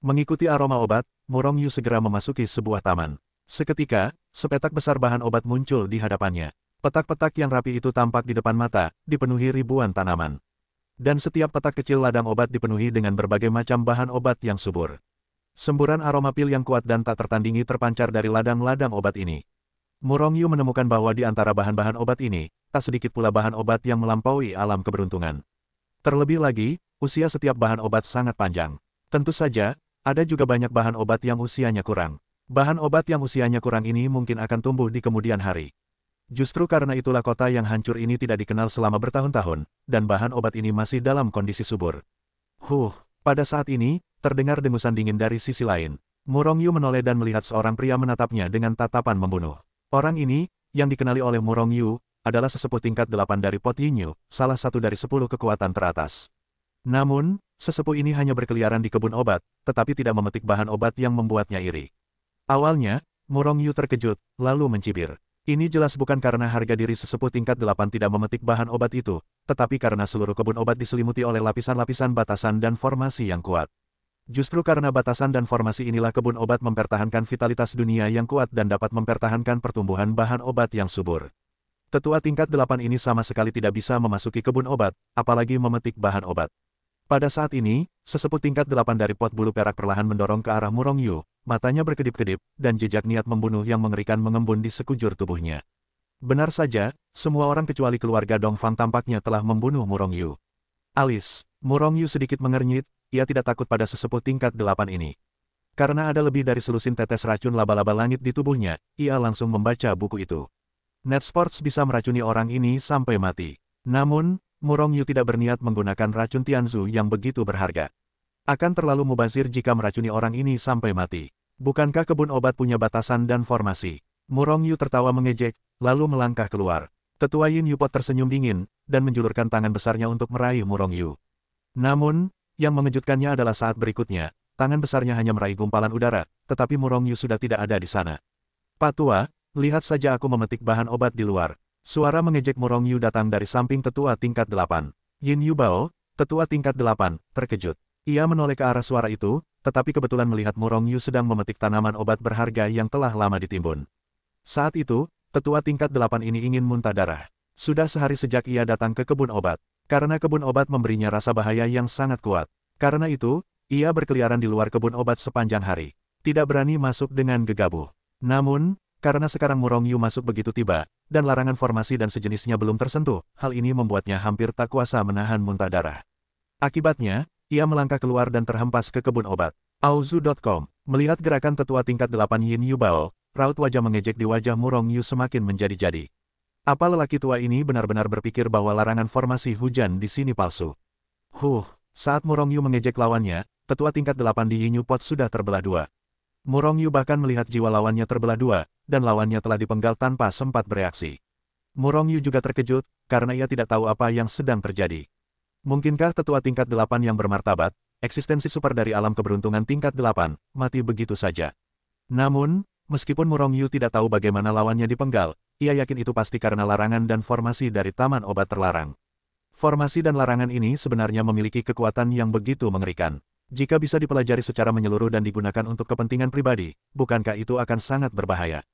Mengikuti aroma obat, Murong Yu segera memasuki sebuah taman. Seketika, sepetak besar bahan obat muncul di hadapannya. Petak-petak yang rapi itu tampak di depan mata, dipenuhi ribuan tanaman. Dan setiap petak kecil ladang obat dipenuhi dengan berbagai macam bahan obat yang subur. Semburan aroma pil yang kuat dan tak tertandingi terpancar dari ladang-ladang obat ini. Murong Yu menemukan bahwa di antara bahan-bahan obat ini, tak sedikit pula bahan obat yang melampaui alam keberuntungan. Terlebih lagi, usia setiap bahan obat sangat panjang. Tentu saja, ada juga banyak bahan obat yang usianya kurang. Bahan obat yang usianya kurang ini mungkin akan tumbuh di kemudian hari. Justru karena itulah kota yang hancur ini tidak dikenal selama bertahun-tahun, dan bahan obat ini masih dalam kondisi subur. Pada saat ini, terdengar dengusan dingin dari sisi lain. Murong Yu menoleh dan melihat seorang pria menatapnya dengan tatapan membunuh. Orang ini, yang dikenali oleh Murong Yu, adalah sesepuh tingkat 8 dari Pot Yinyu, salah satu dari 10 kekuatan teratas. Namun, sesepuh ini hanya berkeliaran di kebun obat, tetapi tidak memetik bahan obat yang membuatnya iri. Awalnya, Murong Yu terkejut, lalu mencibir. Ini jelas bukan karena harga diri sesepuh tingkat 8 tidak memetik bahan obat itu, tetapi karena seluruh kebun obat diselimuti oleh lapisan-lapisan batasan dan formasi yang kuat. Justru karena batasan dan formasi inilah kebun obat mempertahankan vitalitas dunia yang kuat dan dapat mempertahankan pertumbuhan bahan obat yang subur. Tetua tingkat 8 ini sama sekali tidak bisa memasuki kebun obat, apalagi memetik bahan obat. Pada saat ini, sesepuh tingkat 8 dari Pot Bulu Perak perlahan mendorong ke arah Murong Yu, matanya berkedip-kedip, dan jejak niat membunuh yang mengerikan mengembun di sekujur tubuhnya. Benar saja, semua orang kecuali keluarga Dong Fang tampaknya telah membunuh Murong Yu. Alis, Murong Yu sedikit mengernyit, ia tidak takut pada sesepuh tingkat 8 ini. Karena ada lebih dari selusin tetes racun laba-laba langit di tubuhnya, ia langsung membaca buku itu. Net Sports bisa meracuni orang ini sampai mati. Namun, Murong Yu tidak berniat menggunakan racun Tianzu yang begitu berharga. Akan terlalu mubazir jika meracuni orang ini sampai mati. Bukankah kebun obat punya batasan dan formasi? Murong Yu tertawa mengejek, lalu melangkah keluar. Tetua Yin Yupot tersenyum dingin, dan menjulurkan tangan besarnya untuk meraih Murong Yu. Namun, yang mengejutkannya adalah saat berikutnya, tangan besarnya hanya meraih gumpalan udara, tetapi Murong Yu sudah tidak ada di sana. Pak Tua, lihat saja aku memetik bahan obat di luar. Suara mengejek Murong Yu datang dari samping tetua tingkat 8. Yin Yu Bao, tetua tingkat 8, terkejut. Ia menoleh ke arah suara itu, tetapi kebetulan melihat Murong Yu sedang memetik tanaman obat berharga yang telah lama ditimbun. Saat itu, tetua tingkat 8 ini ingin muntah darah. Sudah sehari sejak ia datang ke kebun obat. Karena kebun obat memberinya rasa bahaya yang sangat kuat. Karena itu, ia berkeliaran di luar kebun obat sepanjang hari. Tidak berani masuk dengan gegabah. Namun, karena sekarang Murong Yu masuk begitu tiba, dan larangan formasi dan sejenisnya belum tersentuh, hal ini membuatnya hampir tak kuasa menahan muntah darah. Akibatnya, ia melangkah keluar dan terhempas ke kebun obat. Auzu.com, melihat gerakan tetua tingkat 8 Yin Yu Bao, raut wajah mengejek di wajah Murong Yu semakin menjadi-jadi. Apa lelaki tua ini benar-benar berpikir bahwa larangan formasi hujan di sini palsu? Saat Murong Yu mengejek lawannya, tetua tingkat 8 di Yin Yu Pot sudah terbelah dua. Murong Yu bahkan melihat jiwa lawannya terbelah dua, dan lawannya telah dipenggal tanpa sempat bereaksi. Murong Yu juga terkejut, karena ia tidak tahu apa yang sedang terjadi. Mungkinkah tetua tingkat 8 yang bermartabat, eksistensi super dari alam keberuntungan tingkat 8, mati begitu saja? Namun, meskipun Murong Yu tidak tahu bagaimana lawannya dipenggal, ia yakin itu pasti karena larangan dan formasi dari taman obat terlarang. Formasi dan larangan ini sebenarnya memiliki kekuatan yang begitu mengerikan. Jika bisa dipelajari secara menyeluruh dan digunakan untuk kepentingan pribadi, bukankah itu akan sangat berbahaya?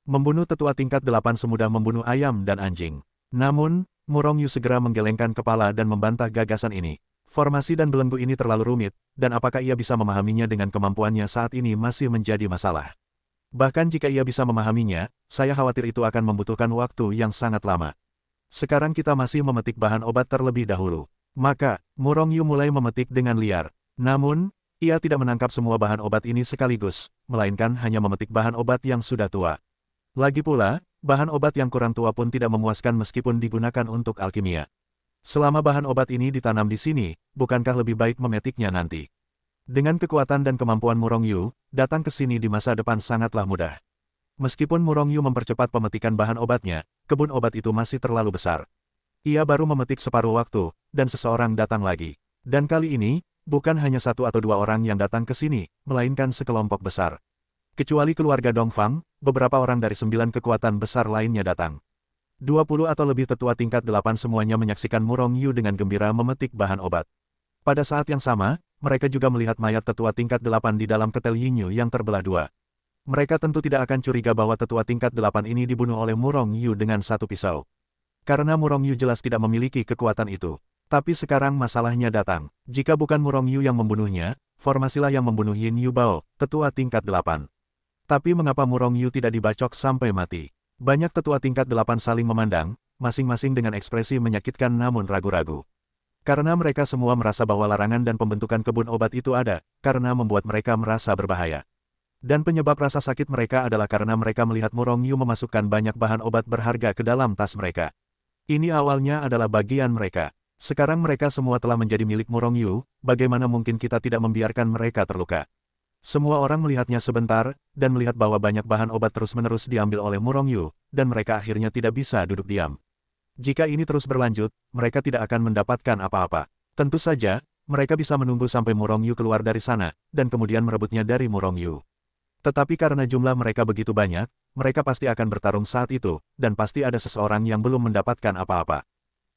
Membunuh tetua tingkat 8 semudah membunuh ayam dan anjing. Namun, Murong Yu segera menggelengkan kepala dan membantah gagasan ini. Formasi dan belenggu ini terlalu rumit, dan apakah ia bisa memahaminya dengan kemampuannya saat ini masih menjadi masalah. Bahkan jika ia bisa memahaminya, saya khawatir itu akan membutuhkan waktu yang sangat lama. Sekarang kita masih memetik bahan obat terlebih dahulu. Maka, Murong Yu mulai memetik dengan liar. Namun, ia tidak menangkap semua bahan obat ini sekaligus, melainkan hanya memetik bahan obat yang sudah tua. Lagi pula, bahan obat yang kurang tua pun tidak memuaskan meskipun digunakan untuk alkimia. Selama bahan obat ini ditanam di sini, bukankah lebih baik memetiknya nanti? Dengan kekuatan dan kemampuan Murong Yu, datang ke sini di masa depan sangatlah mudah. Meskipun Murong Yu mempercepat pemetikan bahan obatnya, kebun obat itu masih terlalu besar. Ia baru memetik separuh waktu, dan seseorang datang lagi. Dan kali ini, bukan hanya satu atau dua orang yang datang ke sini, melainkan sekelompok besar. Kecuali keluarga Dongfang, beberapa orang dari 9 kekuatan besar lainnya datang. 20 atau lebih tetua tingkat 8 semuanya menyaksikan Murong Yu dengan gembira memetik bahan obat. Pada saat yang sama, mereka juga melihat mayat tetua tingkat 8 di dalam ketel Yinyu yang terbelah dua. Mereka tentu tidak akan curiga bahwa tetua tingkat 8 ini dibunuh oleh Murong Yu dengan satu pisau. Karena Murong Yu jelas tidak memiliki kekuatan itu. Tapi sekarang masalahnya datang. Jika bukan Murong Yu yang membunuhnya, formasilah yang membunuh Yin Yu Bao, tetua tingkat 8. Tapi mengapa Murong Yu tidak dibacok sampai mati? Banyak tetua tingkat 8 saling memandang, masing-masing dengan ekspresi menyakitkan namun ragu-ragu. Karena mereka semua merasa bahwa larangan dan pembentukan kebun obat itu ada, karena membuat mereka merasa berbahaya. Dan penyebab rasa sakit mereka adalah karena mereka melihat Murong Yu memasukkan banyak bahan obat berharga ke dalam tas mereka. Ini awalnya adalah bagian mereka. Sekarang mereka semua telah menjadi milik Murong Yu, bagaimana mungkin kita tidak membiarkan mereka terluka? Semua orang melihatnya sebentar, dan melihat bahwa banyak bahan obat terus-menerus diambil oleh Murong Yu, dan mereka akhirnya tidak bisa duduk diam. Jika ini terus berlanjut, mereka tidak akan mendapatkan apa-apa. Tentu saja, mereka bisa menunggu sampai Murong Yu keluar dari sana, dan kemudian merebutnya dari Murong Yu. Tetapi karena jumlah mereka begitu banyak, mereka pasti akan bertarung saat itu, dan pasti ada seseorang yang belum mendapatkan apa-apa.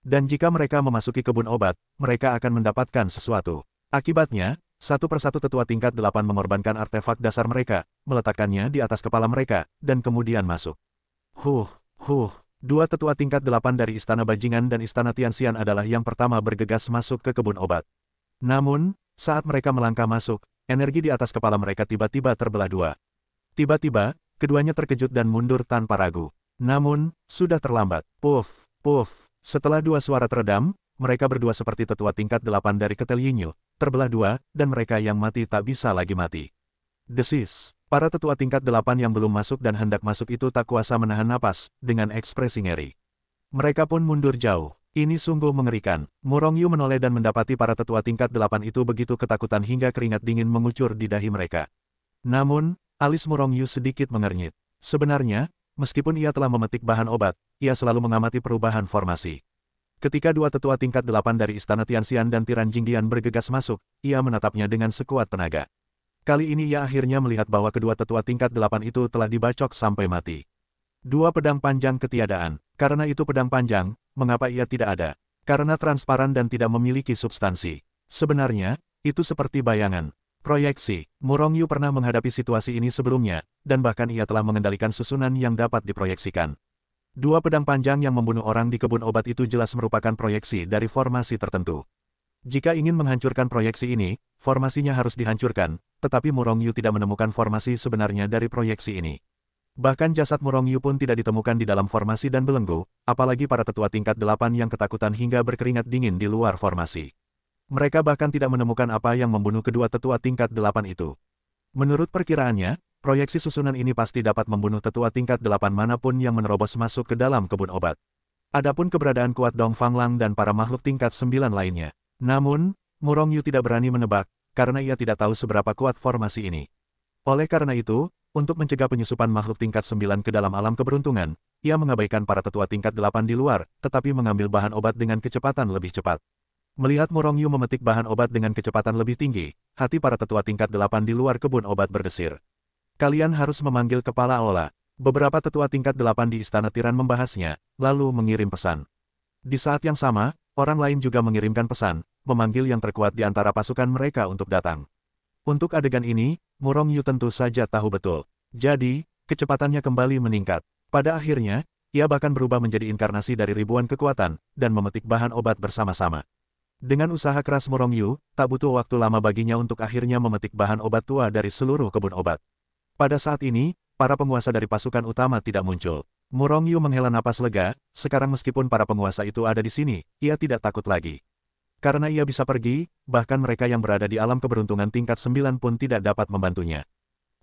Dan jika mereka memasuki kebun obat, mereka akan mendapatkan sesuatu. Akibatnya, satu persatu tetua tingkat 8 mengorbankan artefak dasar mereka, meletakkannya di atas kepala mereka, dan kemudian masuk. Dua tetua tingkat 8 dari Istana Bajingan dan Istana Tianxian adalah yang pertama bergegas masuk ke kebun obat. Namun, saat mereka melangkah masuk, energi di atas kepala mereka tiba-tiba terbelah dua. Tiba-tiba, keduanya terkejut dan mundur tanpa ragu. Namun, sudah terlambat. Puff. Setelah dua suara teredam, mereka berdua seperti tetua tingkat 8 dari ketel Yinyu, terbelah dua, dan mereka yang mati tak bisa lagi mati. Desis. Para tetua tingkat 8 yang belum masuk dan hendak masuk itu tak kuasa menahan napas, dengan ekspresi ngeri. Mereka pun mundur jauh. Ini sungguh mengerikan. Murong Yu menoleh dan mendapati para tetua tingkat 8 itu begitu ketakutan hingga keringat dingin mengucur di dahi mereka. Namun, alis Murong Yu sedikit mengernyit. Sebenarnya, meskipun ia telah memetik bahan obat, ia selalu mengamati perubahan formasi. Ketika dua tetua tingkat 8 dari Istana Tianxian dan Tiran Jingdian bergegas masuk, ia menatapnya dengan sekuat tenaga. Kali ini ia akhirnya melihat bahwa kedua tetua tingkat 8 itu telah dibacok sampai mati. Dua pedang panjang ketiadaan. Karena itu pedang panjang, mengapa ia tidak ada? Karena transparan dan tidak memiliki substansi. Sebenarnya, itu seperti bayangan. Proyeksi. Murong Yu pernah menghadapi situasi ini sebelumnya, dan bahkan ia telah mengendalikan susunan yang dapat diproyeksikan. Dua pedang panjang yang membunuh orang di kebun obat itu jelas merupakan proyeksi dari formasi tertentu. Jika ingin menghancurkan proyeksi ini, formasinya harus dihancurkan, tetapi Murong Yu tidak menemukan formasi sebenarnya dari proyeksi ini. Bahkan jasad Murong Yu pun tidak ditemukan di dalam formasi dan belenggu, apalagi para tetua tingkat 8 yang ketakutan hingga berkeringat dingin di luar formasi. Mereka bahkan tidak menemukan apa yang membunuh kedua tetua tingkat 8 itu. Menurut perkiraannya, proyeksi susunan ini pasti dapat membunuh tetua tingkat 8 manapun yang menerobos masuk ke dalam kebun obat. Adapun keberadaan kuat Dong Fanglang dan para makhluk tingkat 9 lainnya. Namun, Murong Yu tidak berani menebak, karena ia tidak tahu seberapa kuat formasi ini. Oleh karena itu, untuk mencegah penyusupan makhluk tingkat 9 ke dalam alam keberuntungan, ia mengabaikan para tetua tingkat 8 di luar, tetapi mengambil bahan obat dengan kecepatan lebih cepat. Melihat Murong Yu memetik bahan obat dengan kecepatan lebih tinggi, hati para tetua tingkat 8 di luar kebun obat berdesir. Kalian harus memanggil kepala Ola. Beberapa tetua tingkat 8 di Istana Tiran membahasnya, lalu mengirim pesan. Di saat yang sama, orang lain juga mengirimkan pesan, memanggil yang terkuat di antara pasukan mereka untuk datang. Untuk adegan ini, Murong Yu tentu saja tahu betul. Jadi, kecepatannya kembali meningkat. Pada akhirnya, ia bahkan berubah menjadi inkarnasi dari ribuan kekuatan, dan memetik bahan obat bersama-sama. Dengan usaha keras Murong Yu, tak butuh waktu lama baginya untuk akhirnya memetik bahan obat tua dari seluruh kebun obat. Pada saat ini, para penguasa dari pasukan utama tidak muncul. Murong Yu menghela napas lega, sekarang meskipun para penguasa itu ada di sini, ia tidak takut lagi. Karena ia bisa pergi, bahkan mereka yang berada di alam keberuntungan tingkat 9 pun tidak dapat membantunya.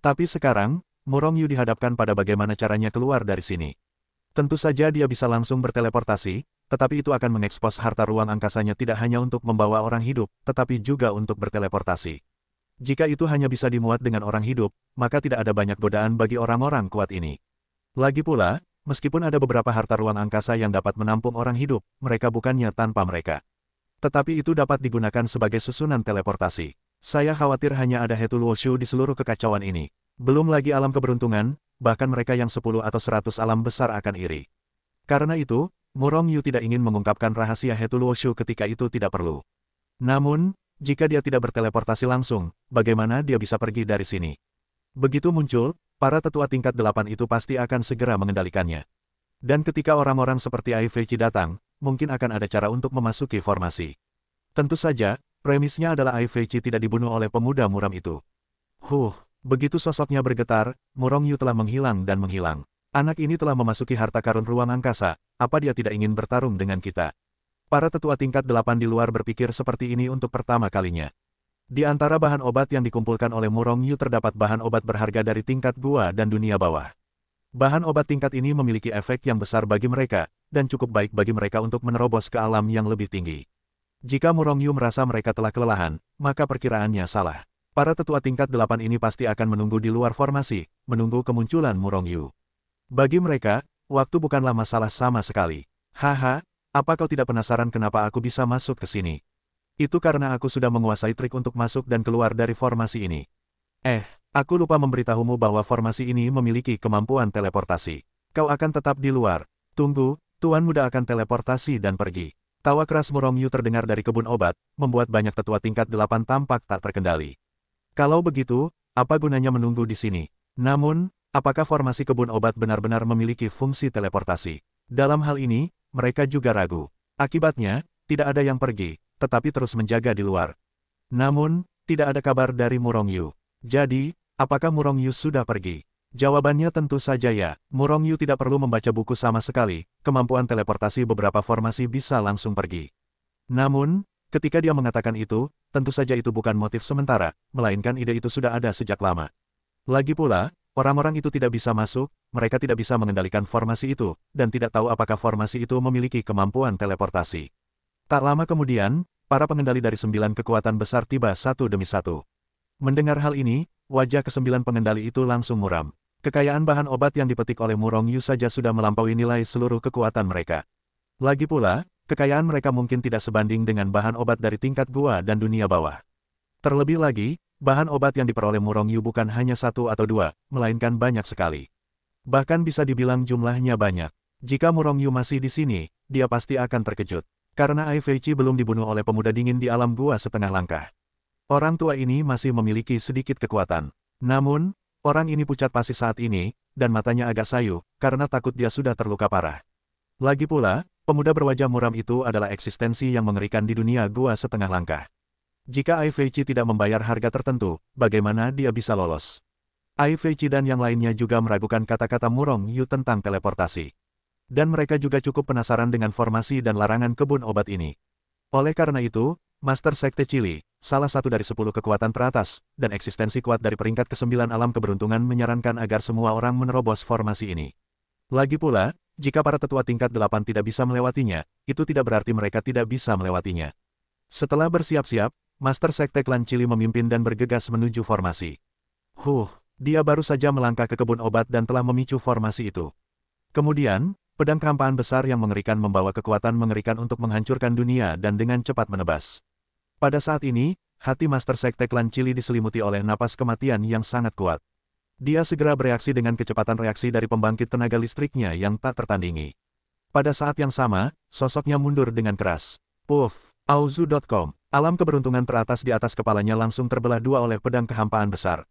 Tapi sekarang, Murong Yu dihadapkan pada bagaimana caranya keluar dari sini. Tentu saja dia bisa langsung berteleportasi, tetapi itu akan mengekspos harta ruang angkasanya tidak hanya untuk membawa orang hidup, tetapi juga untuk berteleportasi. Jika itu hanya bisa dimuat dengan orang hidup, maka tidak ada banyak godaan bagi orang-orang kuat ini. Lagi pula, meskipun ada beberapa harta ruang angkasa yang dapat menampung orang hidup, mereka bukannya tanpa mereka. Tetapi itu dapat digunakan sebagai susunan teleportasi. Saya khawatir hanya ada Hetu Luoshu di seluruh kekacauan ini. Belum lagi alam keberuntungan, bahkan mereka yang 10 atau 100 alam besar akan iri. Karena itu, Murong Yu tidak ingin mengungkapkan rahasia Hetu Luoshu ketika itu tidak perlu. Namun, jika dia tidak berteleportasi langsung, bagaimana dia bisa pergi dari sini? Begitu muncul, para tetua tingkat 8 itu pasti akan segera mengendalikannya. Dan ketika orang-orang seperti Ai Feiqi datang, mungkin akan ada cara untuk memasuki formasi. Tentu saja, premisnya adalah Ai Feiqi tidak dibunuh oleh pemuda muram itu. Begitu sosoknya bergetar, Murong Yu telah menghilang dan menghilang. Anak ini telah memasuki harta karun ruang angkasa, apa dia tidak ingin bertarung dengan kita? Para tetua tingkat 8 di luar berpikir seperti ini untuk pertama kalinya. Di antara bahan obat yang dikumpulkan oleh Murong Yu terdapat bahan obat berharga dari tingkat gua dan dunia bawah. Bahan obat tingkat ini memiliki efek yang besar bagi mereka, dan cukup baik bagi mereka untuk menerobos ke alam yang lebih tinggi. Jika Murong Yu merasa mereka telah kelelahan, maka perkiraannya salah. Para tetua tingkat 8 ini pasti akan menunggu di luar formasi, menunggu kemunculan Murong Yu. Bagi mereka, waktu bukanlah masalah sama sekali. Haha, apa kau tidak penasaran kenapa aku bisa masuk ke sini? Itu karena aku sudah menguasai trik untuk masuk dan keluar dari formasi ini. Aku lupa memberitahumu bahwa formasi ini memiliki kemampuan teleportasi. Kau akan tetap di luar. Tunggu, Tuan Muda akan teleportasi dan pergi. Tawa keras Murong Yu terdengar dari kebun obat, membuat banyak tetua tingkat 8 tampak tak terkendali. Kalau begitu, apa gunanya menunggu di sini? Namun, apakah formasi kebun obat benar-benar memiliki fungsi teleportasi? Dalam hal ini, mereka juga ragu. Akibatnya, tidak ada yang pergi, tetapi terus menjaga di luar. Namun, tidak ada kabar dari Murong Yu. Jadi, apakah Murong Yu sudah pergi? Jawabannya tentu saja ya. Murong Yu tidak perlu membaca buku sama sekali, kemampuan teleportasi beberapa formasi bisa langsung pergi. Namun, ketika dia mengatakan itu, tentu saja itu bukan motif sementara, melainkan ide itu sudah ada sejak lama. Lagi pula, orang-orang itu tidak bisa masuk, mereka tidak bisa mengendalikan formasi itu, dan tidak tahu apakah formasi itu memiliki kemampuan teleportasi. Tak lama kemudian, para pengendali dari 9 kekuatan besar tiba satu demi satu. Mendengar hal ini, wajah ke-9 pengendali itu langsung muram. Kekayaan bahan obat yang dipetik oleh Murong Yu saja sudah melampaui nilai seluruh kekuatan mereka. Lagi pula, kekayaan mereka mungkin tidak sebanding dengan bahan obat dari tingkat gua dan dunia bawah. Terlebih lagi, bahan obat yang diperoleh Murong Yu bukan hanya 1 atau 2, melainkan banyak sekali. Bahkan bisa dibilang jumlahnya banyak. Jika Murong Yu masih di sini, dia pasti akan terkejut. Karena Ai Feiqi belum dibunuh oleh pemuda dingin di alam gua setengah langkah. Orang tua ini masih memiliki sedikit kekuatan. Namun, orang ini pucat pasi saat ini, dan matanya agak sayu, karena takut dia sudah terluka parah. Lagi pula, pemuda berwajah muram itu adalah eksistensi yang mengerikan di dunia gua setengah langkah. Jika Ai Feiqi tidak membayar harga tertentu, bagaimana dia bisa lolos? Ai Feiqi dan yang lainnya juga meragukan kata-kata Murong Yu tentang teleportasi. Dan mereka juga cukup penasaran dengan formasi dan larangan kebun obat ini. Oleh karena itu, Master Sekte Chili, salah satu dari 10 kekuatan teratas, dan eksistensi kuat dari peringkat ke-9 alam keberuntungan menyarankan agar semua orang menerobos formasi ini. Lagi pula, jika para tetua tingkat 8 tidak bisa melewatinya, itu tidak berarti mereka tidak bisa melewatinya. Setelah bersiap-siap, Master Sekte Klan Chili memimpin dan bergegas menuju formasi. Dia baru saja melangkah ke kebun obat dan telah memicu formasi itu. Kemudian, pedang kehampaan besar yang mengerikan membawa kekuatan mengerikan untuk menghancurkan dunia dan dengan cepat menebas. Pada saat ini, hati Master Sekte Klan Chili diselimuti oleh napas kematian yang sangat kuat. Dia segera bereaksi dengan kecepatan reaksi dari pembangkit tenaga listriknya yang tak tertandingi. Pada saat yang sama, sosoknya mundur dengan keras. Auzu.com Alam keberuntungan teratas di atas kepalanya langsung terbelah dua oleh pedang kehampaan besar.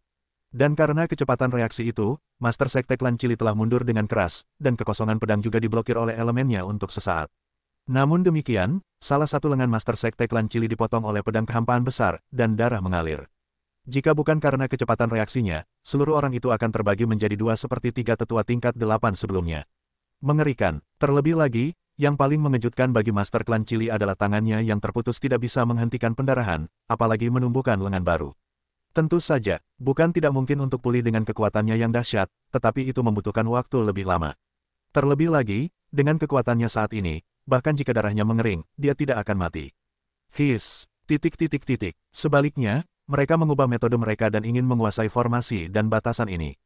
Dan karena kecepatan reaksi itu, Master Sekte Klan Chili telah mundur dengan keras, dan kekosongan pedang juga diblokir oleh elemennya untuk sesaat. Namun demikian, salah satu lengan Master Sekte Klan Chili dipotong oleh pedang kehampaan besar, dan darah mengalir. Jika bukan karena kecepatan reaksinya, seluruh orang itu akan terbagi menjadi dua seperti tiga tetua tingkat 8 sebelumnya. Mengerikan, terlebih lagi, yang paling mengejutkan bagi Master Klan Chili adalah tangannya yang terputus tidak bisa menghentikan pendarahan, apalagi menumbuhkan lengan baru. Tentu saja, bukan tidak mungkin untuk pulih dengan kekuatannya yang dahsyat, tetapi itu membutuhkan waktu lebih lama. Terlebih lagi, dengan kekuatannya saat ini, bahkan jika darahnya mengering, dia tidak akan mati. Sebaliknya, mereka mengubah metode mereka dan ingin menguasai formasi dan batasan ini.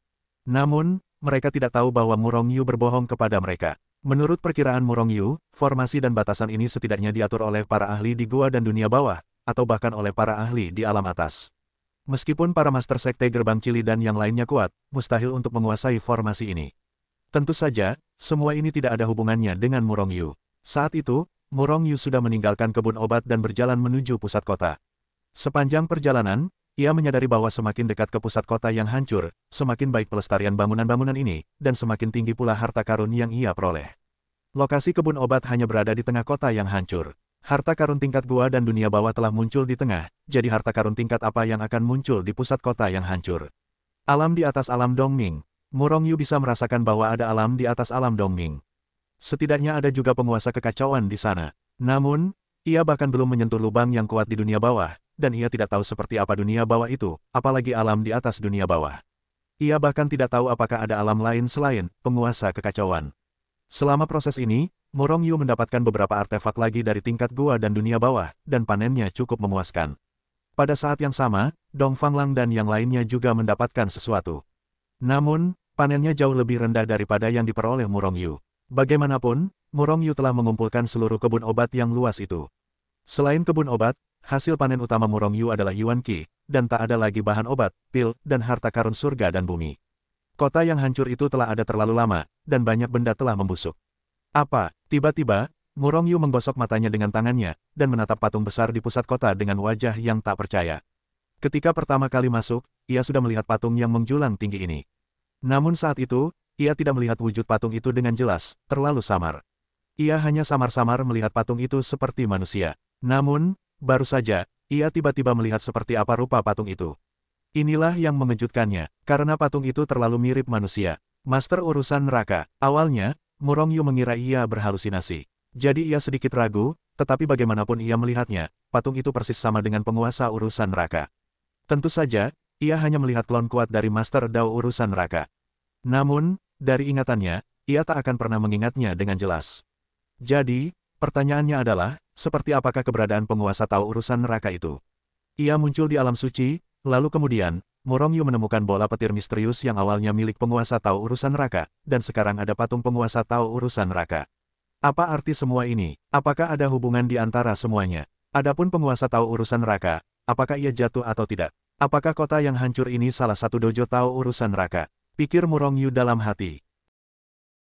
Namun, mereka tidak tahu bahwa Murong Yu berbohong kepada mereka. Menurut perkiraan Murong Yu, formasi dan batasan ini setidaknya diatur oleh para ahli di gua dan dunia bawah, atau bahkan oleh para ahli di alam atas. Meskipun para Master Sekte Gerbang Chili dan yang lainnya kuat, mustahil untuk menguasai formasi ini. Tentu saja, semua ini tidak ada hubungannya dengan Murong Yu. Saat itu, Murong Yu sudah meninggalkan kebun obat dan berjalan menuju pusat kota. Sepanjang perjalanan, ia menyadari bahwa semakin dekat ke pusat kota yang hancur, semakin baik pelestarian bangunan-bangunan ini, dan semakin tinggi pula harta karun yang ia peroleh. Lokasi kebun obat hanya berada di tengah kota yang hancur. Harta karun tingkat gua dan dunia bawah telah muncul di tengah, jadi harta karun tingkat apa yang akan muncul di pusat kota yang hancur? Alam di atas alam Dongming. Murong Yu bisa merasakan bahwa ada alam di atas alam Dongming. Setidaknya ada juga penguasa kekacauan di sana. Namun, ia bahkan belum menyentuh lubang yang kuat di dunia bawah, dan ia tidak tahu seperti apa dunia bawah itu, apalagi alam di atas dunia bawah. Ia bahkan tidak tahu apakah ada alam lain selain penguasa kekacauan. Selama proses ini, Murong Yu mendapatkan beberapa artefak lagi dari tingkat gua dan dunia bawah, dan panennya cukup memuaskan. Pada saat yang sama, Dong Fanglang dan yang lainnya juga mendapatkan sesuatu. Namun, panennya jauh lebih rendah daripada yang diperoleh Murong Yu. Bagaimanapun, Murong Yu telah mengumpulkan seluruh kebun obat yang luas itu. Selain kebun obat, hasil panen utama Murong Yu adalah Yuan Qi, dan tak ada lagi bahan obat, pil, dan harta karun surga dan bumi. Kota yang hancur itu telah ada terlalu lama, dan banyak benda telah membusuk. Apa? Tiba-tiba, Murong Yu menggosok matanya dengan tangannya, dan menatap patung besar di pusat kota dengan wajah yang tak percaya. Ketika pertama kali masuk, ia sudah melihat patung yang menjulang tinggi ini. Namun saat itu, ia tidak melihat wujud patung itu dengan jelas, terlalu samar. Ia hanya samar-samar melihat patung itu seperti manusia. Namun, baru saja, ia tiba-tiba melihat seperti apa rupa patung itu. Inilah yang mengejutkannya, karena patung itu terlalu mirip manusia. Master urusan neraka. Awalnya, Murong Yu mengira ia berhalusinasi. Jadi ia sedikit ragu, tetapi bagaimanapun ia melihatnya, patung itu persis sama dengan penguasa urusan neraka. Tentu saja, ia hanya melihat klon kuat dari Master Dao urusan neraka. Namun, dari ingatannya, ia tak akan pernah mengingatnya dengan jelas. Jadi, pertanyaannya adalah, seperti apakah keberadaan penguasa Tao urusan neraka itu? Ia muncul di alam suci, lalu kemudian, Murong Yu menemukan bola petir misterius yang awalnya milik penguasa Tao urusan neraka, dan sekarang ada patung penguasa Tao urusan neraka. Apa arti semua ini? Apakah ada hubungan di antara semuanya? Adapun penguasa Tao urusan neraka, apakah ia jatuh atau tidak? Apakah kota yang hancur ini salah satu dojo Tao urusan neraka? Pikir Murong Yu dalam hati.